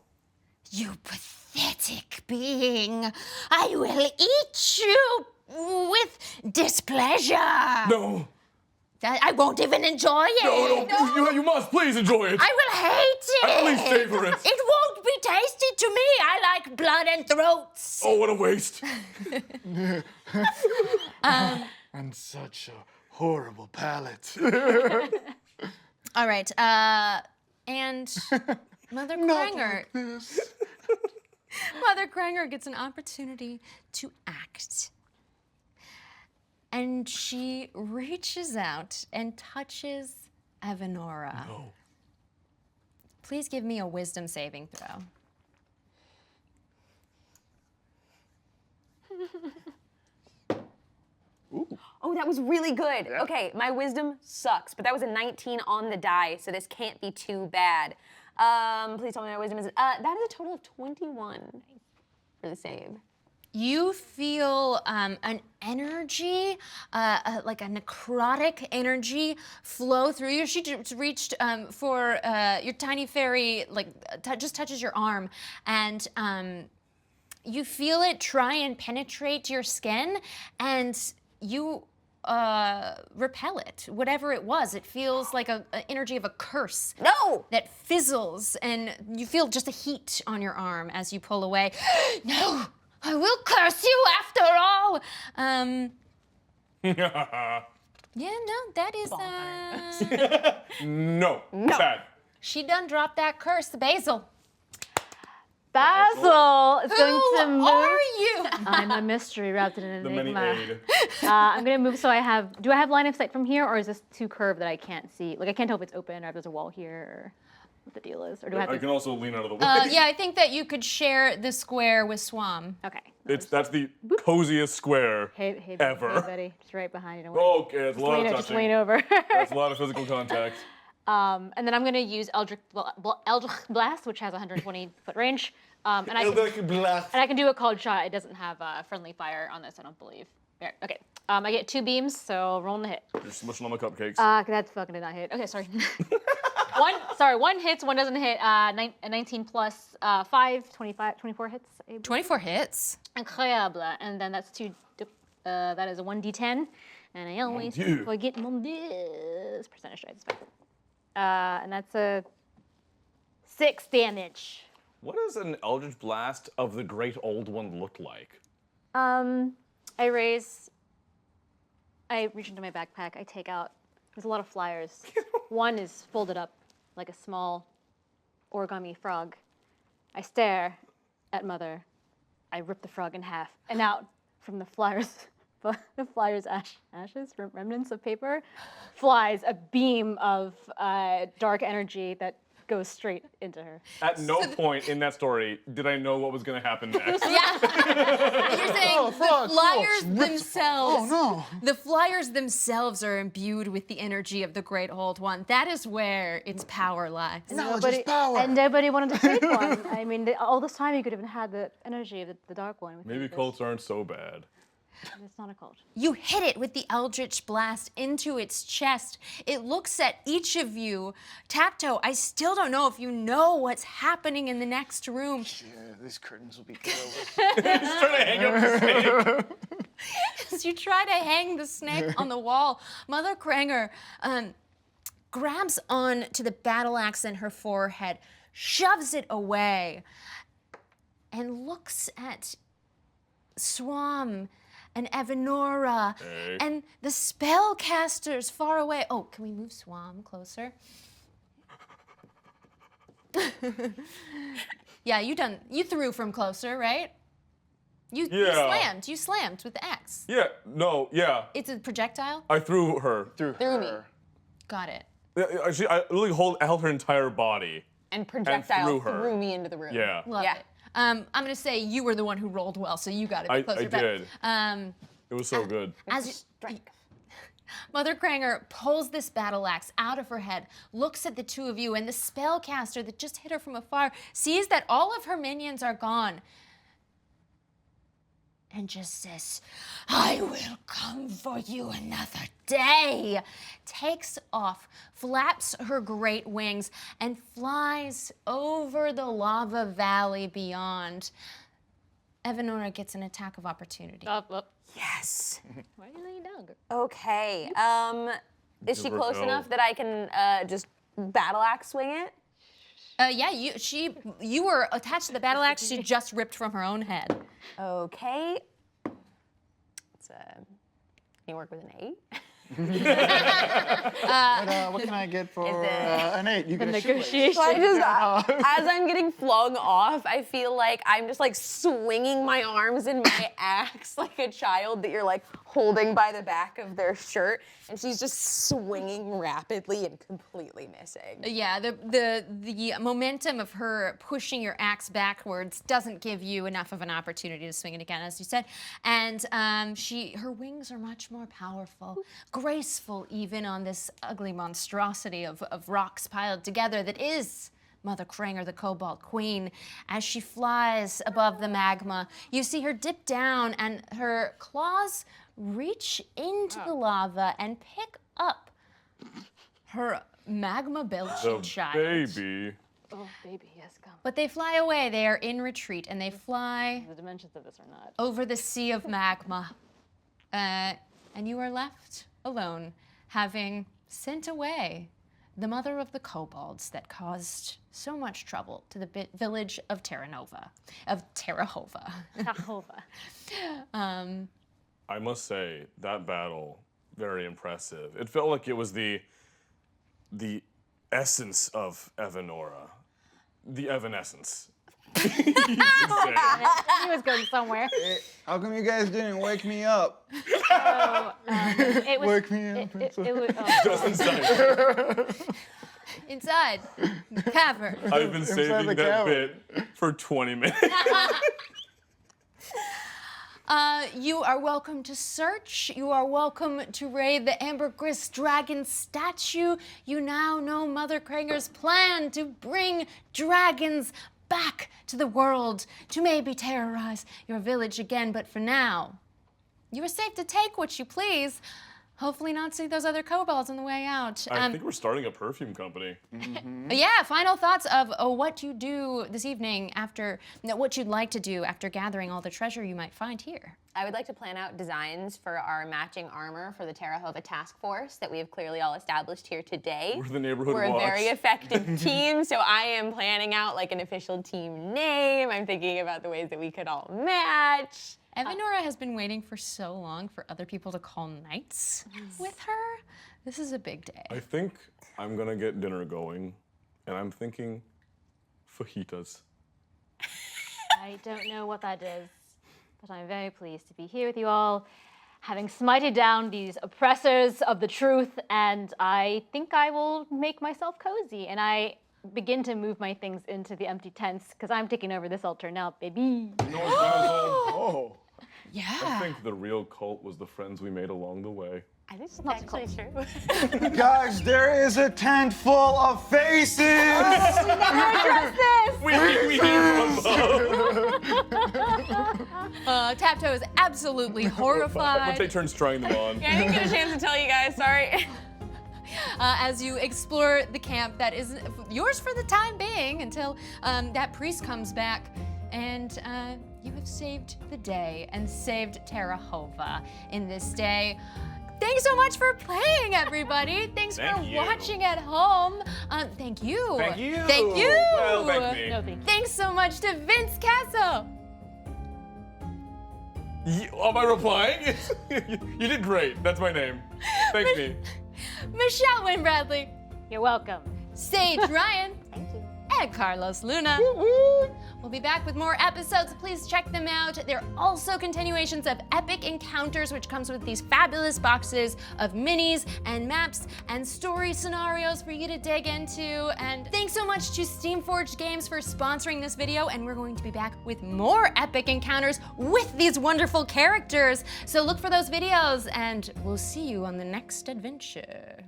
A: You pathetic being. I will eat you with displeasure.
D: No,
A: I won't even enjoy it.
D: no, you must please enjoy it.
A: I will hate it.
D: At least savor it.
A: It won't be tasty to me. I like blood and throats.
D: Oh, what a waste.
C: And such a horrible palate.
A: All right, and Mother Cranger. Mother Cranger gets an opportunity to act. And she reaches out and touches Evanora.
D: No.
A: Please give me a wisdom saving throw.
E: Oh, that was really good. Okay, my wisdom sucks, but that was a 19 on the die, so this can't be too bad. Please tell me my wisdom is. That is a total of 21 for the save.
A: You feel an energy, like a necrotic energy, flow through you. She just reached for your tiny fairy, like just touches your arm, and you feel it try and penetrate your skin, and you repel it. Whatever it was, it feels like an energy of a curse.
E: No!
A: That fizzles, and you feel just a heat on your arm as you pull away. No! I will curse you after all. Yeah, no, that is
D: No, bad.
A: she done dropped that curse, Basil.
B: Basil is going to
A: Who
B: move.
A: are you?
B: I'm a mystery rather than an
D: The mini
B: enigma.
D: aid.
B: I'm gonna move so I have. Do I have line of sight from here, or is this too curved that I can't see? Like I can't tell if it's open or if there's a wall here, or what the deal is, or do I have
D: I
B: to?
D: can also lean out of the way.
A: Yeah, I think that you could share the square with Swam.
B: Okay.
D: That's the coziest square
B: Hey,
D: ever.
B: Hey, buddy, just right behind you. Don't worry.
D: Okay, it's a lot of
B: Just
D: touching.
B: lean over.
D: That's a lot of physical contact.
B: And then I'm gonna use Eldritch Blast, which has 120 foot range. And I can do a cold shot. It doesn't have friendly fire on this, I don't believe. There, okay. I get 2 beams, so rolling the hit.
D: You're smushing on my cupcakes.
B: That fucking did not hit. Okay, sorry. One hits, one doesn't hit. 19 plus 5, 25, 24 hits.
A: 24 hits.
B: Incroyable. And then that's that is a 1d10. And I always
D: Dieu.
B: forget mon Dieu. Percentage dice. And that's a 6 damage.
F: What does an Eldritch Blast of the Great Old One look like?
B: I reach into my backpack. I take out, there's a lot of flyers. One is folded up like a small origami frog. I stare at Mother. I rip the frog in half, and out from the flyers, ashes, remnants of paper, flies a beam of dark energy that goes straight into her.
D: At no point in that story did I know what was going to happen next.
A: You're saying the flyers themselves.
C: Oh no.
A: The flyers themselves are imbued with the energy of the Great Old One. That is where its power lies.
C: No, just power.
B: And nobody wanted to take one. I mean, all this time you could have had the energy of the dark one.
D: Maybe cults aren't so bad.
B: It's not a cult.
A: You hit it with the Eldritch Blast into its chest. It looks at each of you. Tapto, I still don't know if you know what's happening in the next room.
C: Yeah, these curtains will be good over.
D: Just trying to hang up the snake.
A: As you try to hang the snake on the wall, Mother Cranger grabs on to the battle axe in her forehead, shoves it away, and looks at Swam and Evanora and the spellcasters far away. Oh, can we move Swam closer? Yeah, you threw from closer, right? You slammed with the axe.
D: Yeah, no, yeah.
A: It's a projectile?
D: I threw her.
C: Through
E: me.
A: Got it.
D: I literally held her entire body.
E: And projectile
D: threw her.
E: threw me into the room.
D: Yeah.
A: Love
E: Yeah.
A: it. I'm gonna say you were the one who rolled well, so you got it closer.
D: I did. It was so good.
A: As Mother Cranger pulls this battle axe out of her head, looks at the two of you, and the spellcaster that just hit her from afar sees that all of her minions are gone, and just says, "I will come for you another day," takes off, flaps her great wings, and flies over the lava valley beyond. Evanora gets an attack of opportunity.
E: Yes.
B: Why are you laying down, girl?
E: Okay. Is she
D: Give her
E: close
D: hell.
E: enough that I can just battle axe swing it?
A: Yeah, you were attached to the battle axe she just ripped from her own head.
E: Okay. Can you work with an 8?
C: What can I get for
E: Is it-
C: an 8? You get a shoelace.
B: Negotiation.
E: So I just, as I'm getting flung off, I feel like I'm just like swinging my arms in my axe like a child that you're like holding by the back of their shirt, and she's just swinging rapidly and completely missing.
A: Yeah, the momentum of her pushing your axe backwards doesn't give you enough of an opportunity to swing it again, as you said. And her wings are much more powerful, graceful even on this ugly monstrosity of rocks piled together that is Mother Cranger, the Kobold Queen. As she flies above the magma, you see her dip down and her claws reach into the lava and pick up her magma belching
D: The
A: child.
D: baby.
B: Oh, baby, yes, come.
A: But they fly away. They are in retreat, and they fly
B: The dimensions of this are not.
A: over the sea of magma. And you are left alone, having sent away the mother of the kobolds that caused so much trouble to the village of Terra Hova.
D: I must say, that battle, very impressive. It felt like it was the essence of Evanora. The Evanescence.
B: He was going somewhere.
C: How come you guys didn't wake me up?
B: It was.
C: Wake me up.
B: It was.
D: Just inside.
A: Inside the cavern.
D: I've been saving
C: the
D: that
C: cavern.
D: bit for 20 minutes.
A: You are welcome to search. You are welcome to raid the ambergris dragon statue. You now know Mother Cranger's plan to bring dragons back to the world to maybe terrorize your village again. But for now, you are safe to take what you please. hopefully not see those other kobolds on the way out.
D: I think we're starting a perfume company.
A: Yeah, final thoughts of what you do this evening after, what you'd like to do after gathering all the treasure you might find here.
E: I would like to plan out designs for our matching armor for the Hova task force that we have clearly all established here today.
D: We're the neighborhood
E: We're a
D: watch.
E: very effective team, so I am planning out like an official team name. I'm thinking about the ways that we could all match.
A: Evanora has been waiting for so long for other people to call nights with her. This is a big day.
D: I think I'm gonna get dinner going, and I'm thinking fajitas.
B: I don't know what that is, but I'm very pleased to be here with you all, having smited down these oppressors of the truth, and I think I will make myself cozy. And I begin to move my things into the empty tents, because I'm taking over this altar now, baby.
D: You know what, Basil?
C: Oh.
A: Yeah.
D: I think the real cult was the friends we made along the way.
E: I think it's actually true.
G: Guys, there is a tent full of faces!
D: We hear from above.
A: Tapto is absolutely
D: We'll
A: horrified
D: take turns trying them on.
E: Yeah, I didn't get a chance to tell you guys, sorry.
A: as you explore the camp that is yours for the time being until that priest comes back. And you have saved the day and saved Hova in this day. Thanks so much for playing, everybody. Thanks for
D: Thank you.
A: watching at home. Thank you.
G: Thank you.
A: Thank you.
D: Well, thank me.
B: No, thank you.
A: Thanks so much to Vince Casso.
D: Am I replying? You did great. That's my name. Thank me.
A: Michelle Wynn Bradley.
B: You're welcome.
A: Sage Ryan.
E: Thank you.
A: And Carlos Luna. We'll be back with more episodes. Please check them out. They're also continuations of Epic Encounters, which comes with these fabulous boxes of minis and maps and story scenarios for you to dig into. And thanks so much to Steamforged Games for sponsoring this video. And we're going to be back with more Epic Encounters with these wonderful characters. So look for those videos, and we'll see you on the next adventure.